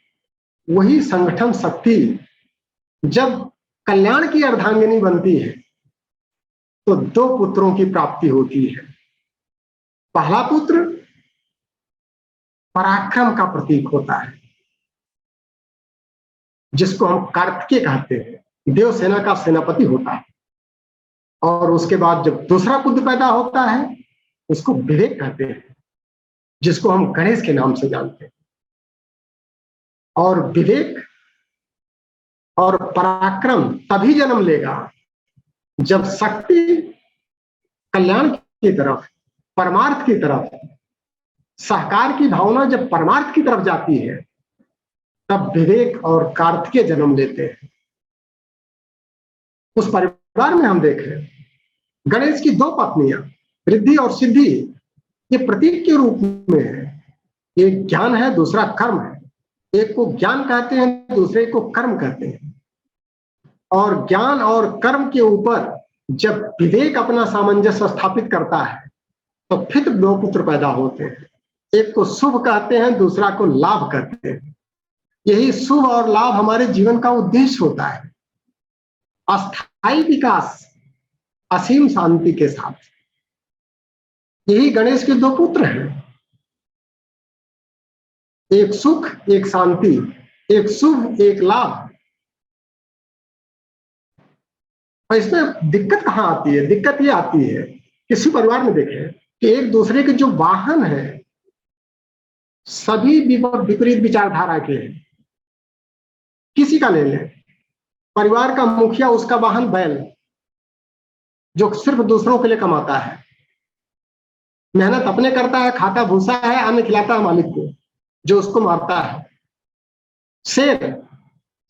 वही संगठन शक्ति जब कल्याण की अर्धांगिनी बनती है तो दो पुत्रों की प्राप्ति होती है। पहला पुत्र पराक्रम का प्रतीक होता है, जिसको हम कार्तिकेय कहते हैं, देवसेना का सेनापति होता है। और उसके बाद जब दूसरा पुत्र पैदा होता है उसको विवेक कहते हैं, जिसको हम गणेश के नाम से जानते हैं। और विवेक और पराक्रम तभी जन्म लेगा जब शक्ति कल्याण की तरफ, परमार्थ की तरफ, सहकार की भावना जब परमार्थ की तरफ जाती है तब विवेक और कार्तिकेय जन्म लेते हैं। उस परिवार में हम देखें गणेश की दो पत्नियां, रिद्धि और सिद्धि, ये प्रतीक के रूप में है। एक ज्ञान है, दूसरा कर्म है। एक को ज्ञान कहते हैं, दूसरे को कर्म कहते हैं। और ज्ञान और कर्म के ऊपर जब विवेक अपना सामंजस्य स्थापित करता है तो फिर दो पुत्र पैदा होते हैं। एक को शुभ कहते हैं, दूसरा को लाभ कहते हैं। यही शुभ और लाभ हमारे जीवन का उद्देश्य होता है, अस्थायी विकास असीम शांति के साथ। यही गणेश के दो पुत्र हैं, एक सुख एक शांति, एक शुभ एक लाभ। और इसमें दिक्कत कहां आती है? दिक्कत ये आती है कि शिव परिवार में देखें कि एक दूसरे के जो वाहन है सभी विपरीत विचारधारा के हैं। किसी का ले लें, परिवार का मुखिया, उसका वाहन बैल, जो सिर्फ दूसरों के लिए कमाता है, मेहनत अपने करता है, खाता भूसा है, अन्न खिलाता है मालिक को जो उसको मारता है। शेर,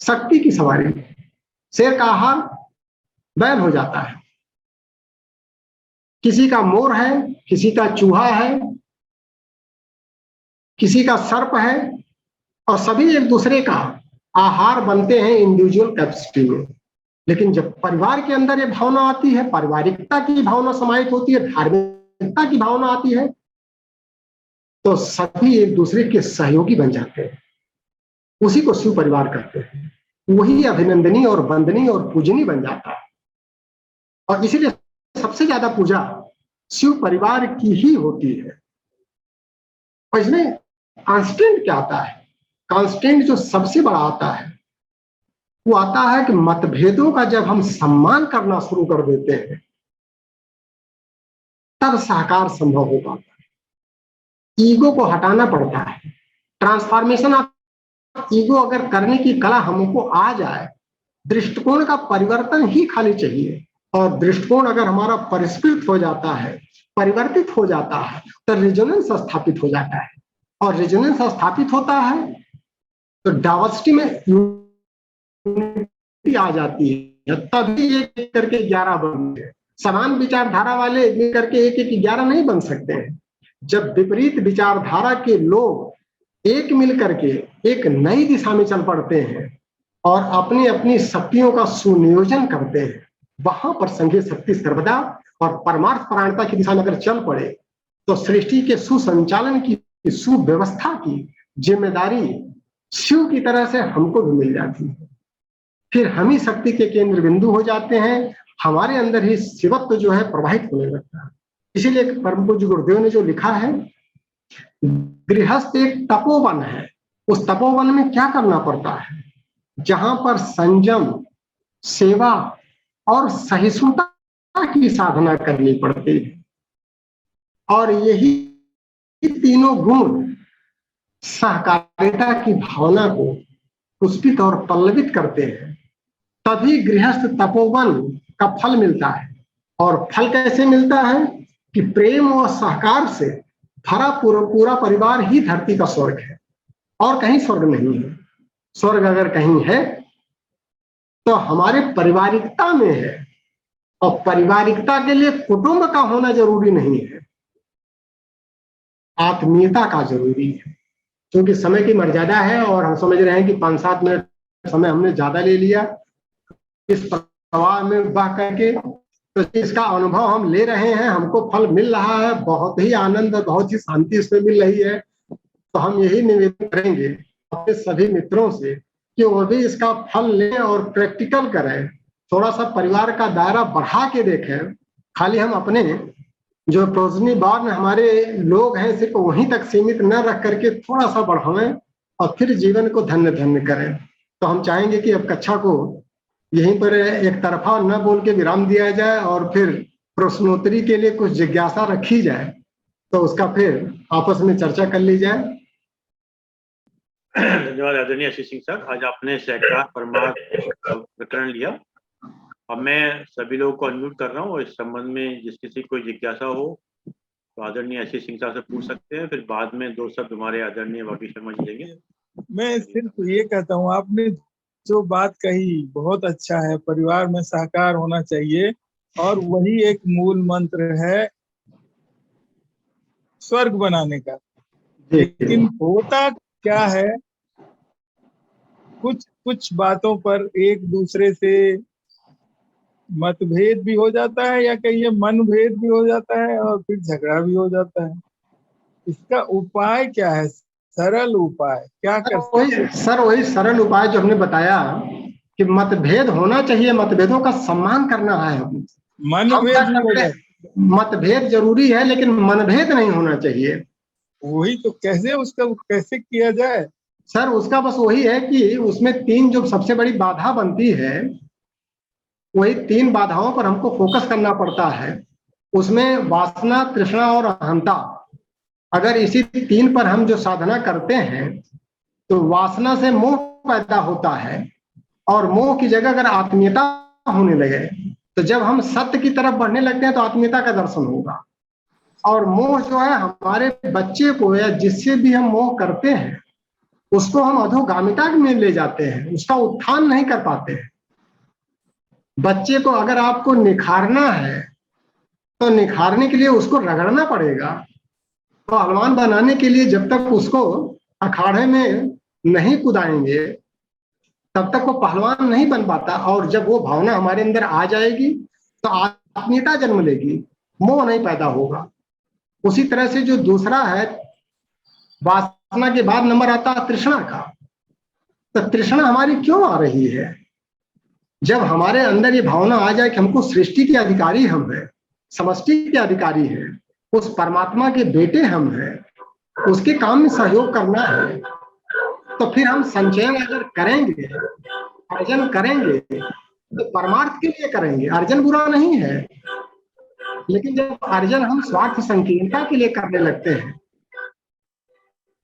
शक्ति की सवारी, शेर का आहार बैल हो जाता है। किसी का मोर है, किसी का चूहा है, किसी का सर्प है, और सभी एक दूसरे का आहार बनते हैं इंडिविजुअल कैपेसिटी में। लेकिन जब परिवार के अंदर ये भावना आती है, पारिवारिकता की भावना समाहित होती है, धार्मिकता की भावना आती है, तो सभी एक दूसरे के सहयोगी बन जाते हैं। उसी को शिव परिवार कहते हैं। वही अभिनंदनीय और वंदनीय और पूजनीय बन जाता है। और इसीलिए सबसे ज्यादा पूजा शिव परिवार की ही होती है। और इसमें कांस्टेंट क्या आता है? कांस्टेंट जो सबसे बड़ा आता है वो आता है कि मतभेदों का जब हम सम्मान करना शुरू कर देते हैं तब सहकार संभव हो पाता है। ईगो को हटाना पड़ता है। ट्रांसफॉर्मेशन ऑफ ईगो अगर करने की कला हमको आ जाए, दृष्टिकोण का परिवर्तन ही खाली चाहिए, और दृष्टिकोण अगर हमारा परिष्कृत हो जाता है परिवर्तित हो जाता है तो रेजोनेंस स्थापित हो जाता है, और रेजोनेंस स्थापित होता है तो डाइवर्सिटी में यूनिटी आ जाती है, तभी एक एक करके 11 बनते हैं। समान विचारधारा वाले मिल करके एक एक 11 नहीं बन सकते हैं। जब विपरीत विचारधारा के लोग एक मिल करके एक नई दिशा में चल पड़ते हैं और अपनी अपनी शक्तियों का सुनियोजन करते हैं, वहां पर संघीय शक्ति सर्वदा और परमार्थ परायणता की दिशा में अगर चल पड़े तो सृष्टि के सुसंचालन की, सुव्यवस्था की जिम्मेदारी शिव की तरह से हमको भी मिल जाती है। फिर हम ही शक्ति के केंद्र बिंदु हो जाते हैं, हमारे अंदर ही शिवत्व जो है प्रवाहित होने लगता है। इसीलिए परम पूज्य गुरुदेव ने जो लिखा है, गृहस्थ एक तपोवन है, उस तपोवन में क्या करना पड़ता है, जहां पर संयम, सेवा और सहिष्णुता की साधना करनी पड़ती है, और यही तीनों गुण सहकारिता की भावना को पुष्पित और पल्लवित करते हैं, तभी गृहस्थ तपोवन का फल मिलता है। और फल कैसे मिलता है कि प्रेम और सहकार से भरा पूरा परिवार ही धरती का स्वर्ग है, और कहीं स्वर्ग नहीं है। स्वर्ग अगर कहीं है तो हमारे पारिवारिकता में है, और पारिवारिकता के लिए कुटुंब का होना जरूरी नहीं है, आत्मीयता का जरूरी है। क्योंकि समय की मर्यादा है और हम समझ रहे हैं कि 5-7 मिनट समय हमने ज्यादा ले लिया इस प्रवाह में बह करके, तो इसका अनुभव हम ले रहे हैं, हमको फल मिल रहा है, बहुत ही आनंद, बहुत ही शांति इसमें मिल रही है। तो हम यही निवेदन करेंगे अपने सभी मित्रों से कि वो भी इसका फल लें और प्रैक्टिकल करें, थोड़ा सा परिवार का दायरा बढ़ा के देखें। खाली हम अपने जो प्रोजनी बार में हमारे लोग हैं सिर्फ वहीं तक सीमित न रख करके थोड़ा सा बढ़ाएं और फिर जीवन को धन्य धन्य करें। तो हम चाहेंगे कि अब कक्षा को यहीं पर एक तरफा न बोल के विराम दिया जाए और फिर प्रश्नोत्तरी के लिए कुछ जिज्ञासा रखी जाए, तो उसका फिर आपस में चर्चा कर ली जाए। धन्यवाद आदरणीय आशीष सिंह सर, आज आपने सहकार परमार्थ प्रकरण लिया। अब मैं सभी लोगों को अनम्यूट कर रहा हूँ और इस संबंध में जिस किसी को जिज्ञासा हो तो आदरणीय आशीष सिंह साहब से पूछ सकते हैं, फिर बाद में 2 शब्द हमारे आदरणीय वाकी शर्मा जी देंगे। मैं सिर्फ ये कहता हूँ, आपने जो बात कही बहुत अच्छा है, परिवार में सहकार होना चाहिए और वही एक मूल मंत्र है स्वर्ग बनाने का। लेकिन होता क्या है, कुछ बातों पर एक दूसरे से मतभेद भी हो जाता है या कहिए मनभेद भी हो जाता है और फिर झगड़ा भी हो जाता है। इसका उपाय क्या है, सरल उपाय क्या कर सकते? वही सरल उपाय जो हमने बताया कि मतभेद होना चाहिए, मतभेदों का सम्मान करना है। मतभेद जरूरी है लेकिन मनभेद नहीं होना चाहिए। वही तो, कैसे उसका कैसे किया जाए सर? उसका बस वही है कि उसमें 3 जो सबसे बड़ी बाधा बनती है, वही 3 बाधाओं पर हमको फोकस करना पड़ता है। उसमें वासना, तृष्णा और अहंता, अगर इसी 3 पर हम जो साधना करते हैं तो वासना से मोह पैदा होता है, और मोह की जगह अगर आत्मीयता होने लगे तो जब हम सत्य की तरफ बढ़ने लगते हैं तो आत्मीयता का दर्शन होगा। और मोह जो है हमारे बच्चे को या जिससे भी हम मोह करते हैं उसको हम अधोगामिता में ले जाते हैं, उसका उत्थान नहीं कर पाते हैं। बच्चे को अगर आपको निखारना है तो निखारने के लिए उसको रगड़ना पड़ेगा। पहलवान बनाने के लिए जब तक उसको अखाड़े में नहीं कुदाएंगे तब तक वो पहलवान नहीं बन पाता। और जब वो भावना हमारे अंदर आ जाएगी तो आत्मीयता जन्म लेगी, मोह नहीं पैदा होगा। उसी तरह से जो दूसरा है, वासना के बाद नंबर आता है तृष्णा का। तो तृष्णा हमारी क्यों आ रही है? जब हमारे अंदर ये भावना आ जाए कि हमको सृष्टि के अधिकारी हम हैं, समष्टि के अधिकारी हैं, उस परमात्मा के बेटे हम हैं, उसके काम में सहयोग करना है, तो फिर हम संचयन अगर करेंगे, अर्जन करेंगे तो परमार्थ के लिए करेंगे। अर्जन बुरा नहीं है, लेकिन जब अर्जन हम स्वार्थ संकीर्णता के लिए करने लगते हैं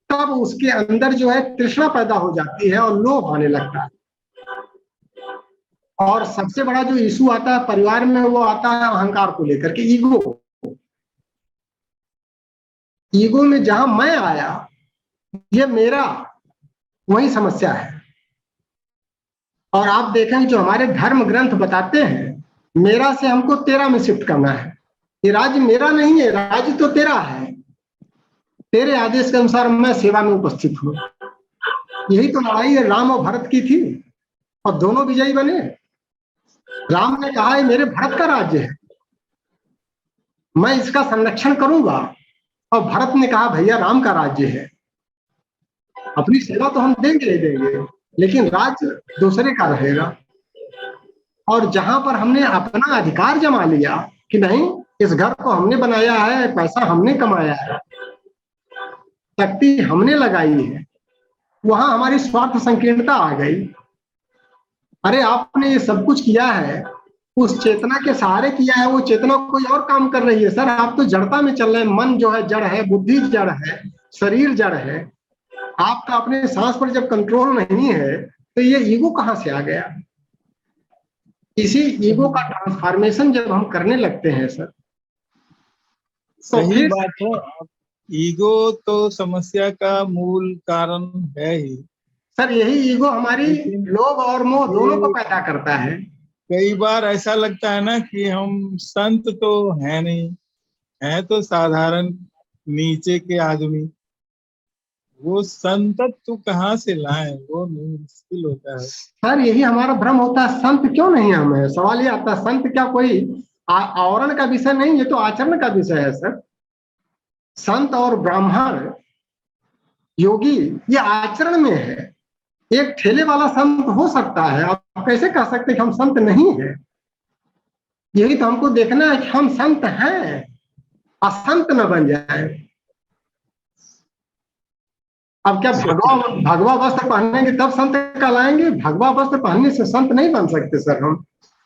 तब उसके अंदर जो है तृष्णा पैदा हो जाती है और लोभ आने लगता है। और सबसे बड़ा जो इशू आता है परिवार में वो आता है अहंकार को लेकर के, ईगो। ईगो में जहां मैं आया, ये मेरा, वही समस्या है। और आप देखें जो हमारे धर्म ग्रंथ बताते हैं, मेरा से हमको तेरा में शिफ्ट करना है। ये राज्य मेरा नहीं है, राज्य तो तेरा है। तेरे आदेश के अनुसार मैं सेवा में उपस्थित हूँ। यही तो लड़ाई है राम और भरत की थी, और दोनों विजयी बने। राम ने कहा ये मेरे भरत का राज्य है, मैं इसका संरक्षण करूंगा, और भरत ने कहा भैया राम का राज्य है, अपनी सेवा तो हम देंगे ही देंगे, लेकिन राज्य दूसरे का रहेगा। और जहां पर हमने अपना अधिकार जमा लिया कि नहीं, इस घर को हमने बनाया है, पैसा हमने कमाया है, शक्ति हमने लगाई है, वहां हमारी स्वार्थ संकीर्णता आ गई। अरे आपने ये सब कुछ किया है, उस चेतना के सहारे किया है, वो चेतना कोई और काम कर रही है। सर आप तो जड़ता में चल रहे हैं। मन जो है जड़ है, बुद्धि जड़ है, शरीर जड़ है। आपका अपने सांस पर जब कंट्रोल नहीं है तो ये ईगो कहां से आ गया? इसी ईगो का ट्रांसफॉर्मेशन जब हम करने लगते हैं सर, तो सही फिर बात है। ईगो तो समस्या का मूल कारण है ही। सर यही ईगो हमारी लेकिन लोभ और मोह दोनों को ये पैदा करता है। कई बार ऐसा लगता है ना कि हम संत तो है नहीं, है तो साधारण नीचे के आदमी। वो संतत्व कहाँ से लाएं, वो नहीं, मुश्किल होता है। सर यही हमारा भ्रम होता है, संत क्यों नहीं है हमें। सवाल ये आता है, संत क्या कोई आवरण का विषय नहीं, ये तो आचरण का विषय है सर। संत और ब्राह्मण योगी ये आचरण में है। एक ठेले वाला संत हो सकता है, आप कैसे कह सकते कि हम संत नहीं है? यही तो हमको देखना है कि हम संत हैं, असंत न बन जाए। अब क्या भगवा वस्त्र पहनेंगे तब संत कहलाएंगे? भगवा वस्त्र पहनने से संत नहीं बन सकते सर।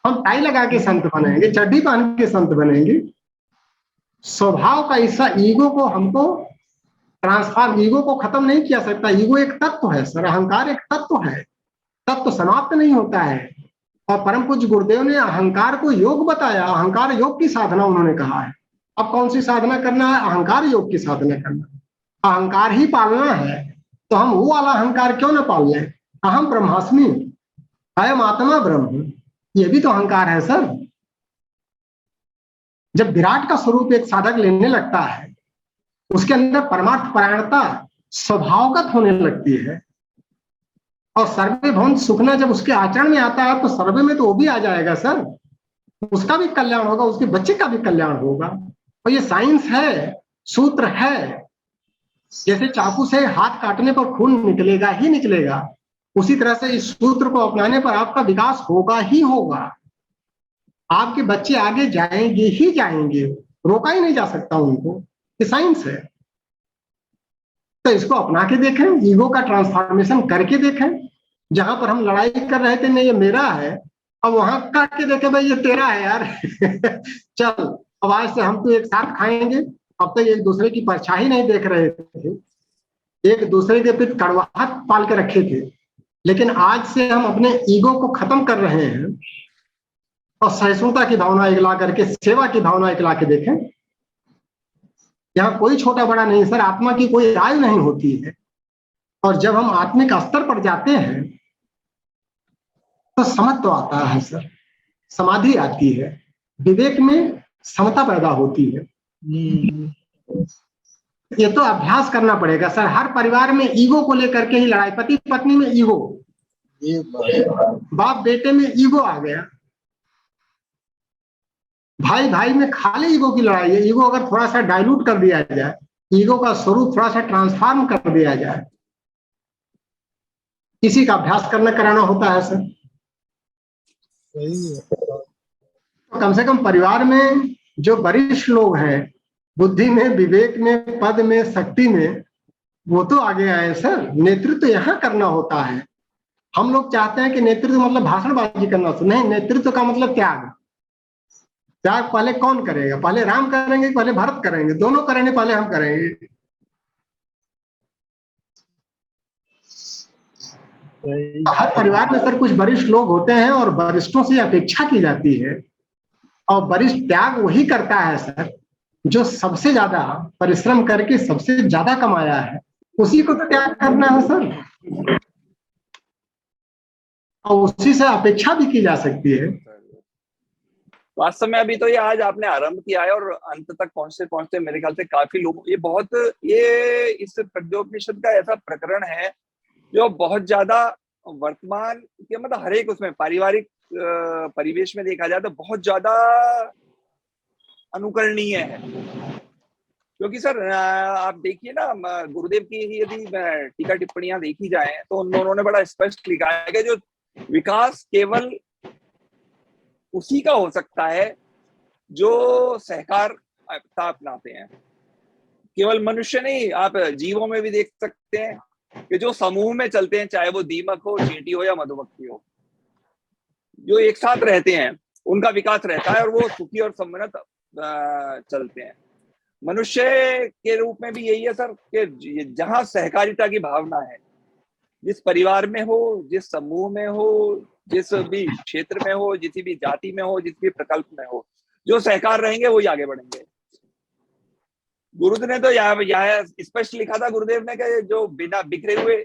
हम टाई लगा के संत बनेंगे, चड्डी पहन के संत बनेंगे? स्वभाव का हिस्सा ईगो को हमको ट्रांसफॉर्म, ईगो को खत्म नहीं किया सकता। ईगो एक तत्व है सर, अहंकार एक तत्व है, तत्व समाप्त नहीं होता है। और परम पूज्य गुरुदेव ने अहंकार को योग बताया, अहंकार योग की साधना उन्होंने कहा है। अब कौन सी साधना करना है? अहंकार योग की साधना करना, अहंकार ही पालना है। तो हम वो वाला अहंकार क्यों ना पाल लें? अहम ब्रह्मास्मि, अयम आत्मा ब्रह्म, ये भी तो अहंकार है सर। जब विराट का स्वरूप एक साधक लेने लगता है, उसके अंदर परमार्थ परायणता स्वभावगत होने लगती है। और सर्वे भवन सुखना जब उसके आचरण में आता है, तो सर्वे में तो वो भी आ जाएगा सर। उसका भी कल्याण होगा, उसके बच्चे का भी कल्याण होगा। और ये साइंस है, सूत्र है। जैसे चाकू से हाथ काटने पर खून निकलेगा ही निकलेगा, उसी तरह से इस सूत्र को अपनाने पर आपका विकास होगा ही होगा। आपके बच्चे आगे जाएंगे ही जाएंगे, रोका ही नहीं जा सकता उनको। ये साइंस है। तो इसको अपना के देखें, ईगो का ट्रांसफॉर्मेशन करके देखें। जहां पर हम लड़ाई कर रहे थे नहीं ये मेरा है, अब वहां काट के देखे भाई ये तेरा है यार। चल अब आज से हम तो एक साथ खाएंगे। अब तक एक दूसरे की परछाई नहीं देख रहे थे, एक दूसरे के प्रति कड़वाहट पाल के रखे थे, लेकिन आज से हम अपने ईगो को खत्म कर रहे हैं और सहिष्णुता की भावना इकला करके, सेवा की भावना इकला के देखें। यहाँ कोई छोटा बड़ा नहीं सर, आत्मा की कोई आयु नहीं होती है। और जब हम आत्मिक स्तर पर जाते हैं तो समत्व आता है सर, समाधि आती है, विवेक में समता पैदा होती है। ये तो अभ्यास करना पड़ेगा सर। हर परिवार में ईगो को लेकर के ही लड़ाई, पति पत्नी में ईगो, बाप बेटे में ईगो आ गया, भाई भाई में खाली ईगो की लड़ाई है। ईगो अगर थोड़ा सा डाइल्यूट कर दिया जाए, ईगो का स्वरूप थोड़ा सा ट्रांसफॉर्म कर दिया जाए, इसी का अभ्यास कराना होता है सर। तो कम से कम परिवार में जो वरिष्ठ लोग हैं, बुद्धि में, विवेक में, पद में, शक्ति में, वो तो आगे आए सर। नेतृत्व यहाँ करना होता है। हम लोग चाहते हैं कि नेतृत्व मतलब भाषणबाजी करना, नहीं, नेतृत्व का मतलब त्याग। त्याग पहले कौन करेगा? पहले राम करेंगे, पहले भरत करेंगे? दोनों करेंगे, पहले हम करेंगे। हर परिवार में सर कुछ वरिष्ठ लोग होते हैं और वरिष्ठों से अपेक्षा की जाती है, और वरिष्ठ त्याग वही करता है सर जो सबसे ज्यादा परिश्रम करके सबसे ज्यादा कमाया है उसी को तो त्याग करना है सर, और उसी से अपेक्षा भी की जा सकती है। वास्तव में अभी तो ये आज आपने आरंभ किया है और अंत तक पहुंचते पहुंचते मेरे ख्याल से काफी लोग ये इस प्रज्ञोपनिषद का ऐसा प्रकरण है जो बहुत ज्यादा वर्तमान के मतलब हर एक उसमें पारिवारिक परिवेश में देखा जाए तो बहुत ज्यादा अनुकरणीय है। क्योंकि सर आप देखिए ना, गुरुदेव की ही यदि टीका टिप्पणियां देखी जाए तो उन्होंने बड़ा स्पष्ट लिखा है कि जो विकास केवल उसी का हो सकता है जो सहकारता अपनाते हैं। केवल मनुष्य नहीं, आप जीवों में भी देख सकते हैं कि जो समूह में चलते हैं, चाहे वो दीमक हो, चींटी हो या मधुमक्खी हो, जो एक साथ रहते हैं उनका विकास रहता है और वो सुखी और सम्मिलित चलते हैं। मनुष्य के रूप में भी यही है सर कि जहां सहकारिता की भावना है, जिस परिवार में हो, जिस समूह में हो, जिस भी क्षेत्र में हो, जिस भी जाति में हो, जिस भी प्रकल्प में हो, जो सहकार रहेंगे वही आगे बढ़ेंगे। गुरुदेव ने तो यह स्पष्ट लिखा था, गुरुदेव ने कि जो बिना बिखरे हुए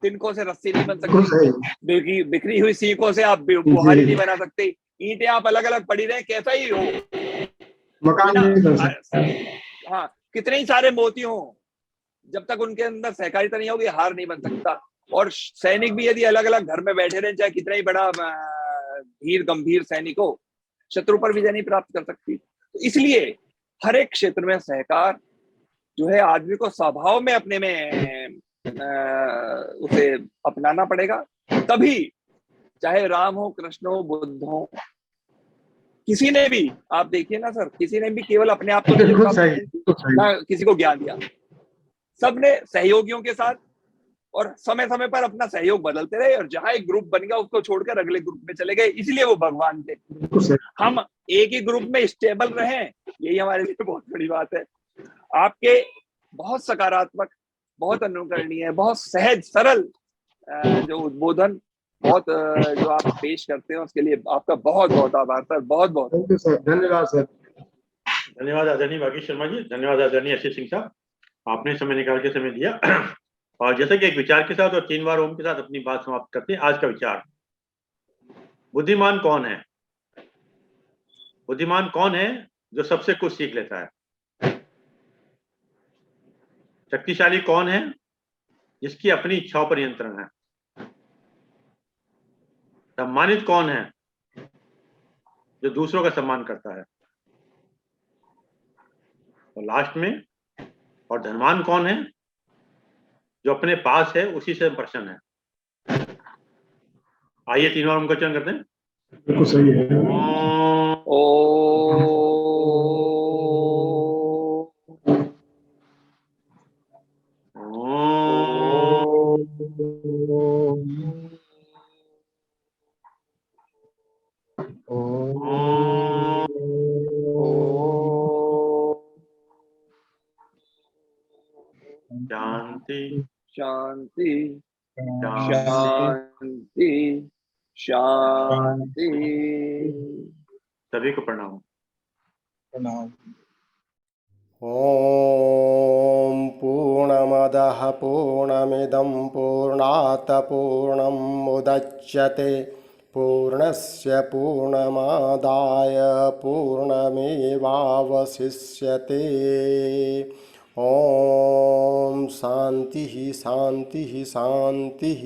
तिनकों से रस्सी नहीं बन सकती, बिखरी हुई सीखों से आप बुहारी नहीं बना सकते। ईंटें आप अलग अलग पड़ी रहे कैसा ही हो, मकान नहीं बन सकता। हाँ, कितने ही सारे मोती हो, जब तक उनके अंदर सहकारिता नहीं होगी हार नहीं बन सकता। और सैनिक भी यदि अलग अलग घर में बैठे रहे, चाहे कितना ही बड़ा धीर गंभीर सैनिक हो, शत्रु पर विजय नहीं प्राप्त कर सकती। तो इसलिए हर एक क्षेत्र में सहकार जो है आदमी को स्वभाव में अपने में उसे अपनाना पड़ेगा, तभी चाहे राम हो, कृष्ण हो, बुद्ध हो, किसी ने भी आप देखिए ना सर, किसी ने भी केवल अपने आप को ना किसी को ज्ञान दिया, सबने सहयोगियों के साथ और समय समय पर अपना सहयोग बदलते रहे और जहां एक ग्रुप बन गया उसको छोड़कर अगले ग्रुप में चले गए, इसलिए वो भगवान थे। हम एक ही ग्रुप में स्टेबल रहें, यही हमारे लिए बहुत बड़ी बात है। आपके बहुत सकारात्मक, बहुत अनुकरणीय, बहुत सहज सरल जो उद्बोधन बहुत जो आप पेश करते हैं उसके लिए आपका बहुत बहुत आभार सर, बहुत बहुत धन्यवाद सर। धन्यवाद आदरणीय भागीश शर्मा जी, धन्यवाद आदरणीय एस सिंह साहब, आपने समय निकाल के समय दिया। और जैसे कि एक विचार के साथ और 3 बार ओम के साथ अपनी बात समाप्त करते हैं। आज का विचार, बुद्धिमान कौन है? बुद्धिमान कौन है जो सबसे कुछ सीख लेता है? शक्तिशाली कौन है जिसकी अपनी इच्छाओं पर नियंत्रण है? सम्मानित कौन है जो दूसरों का सम्मान करता है? और लास्ट में, और धनवान कौन है जो अपने पास है उसी से प्रसन्न है? आइए 3 बार उनका चयन करते हैं। बिल्कुल सही है। शांति शांति शांति शांति। सभी को प्रणाम। ॐ पूर्णमदः पूर्णमिदं पूर्णात् पूर्णमुदच्यते पूर्णस्य पूर्णमादाय पूर्णमेवावशिष्यते। ॐ शान्तिः शान्तिः शान्तिः।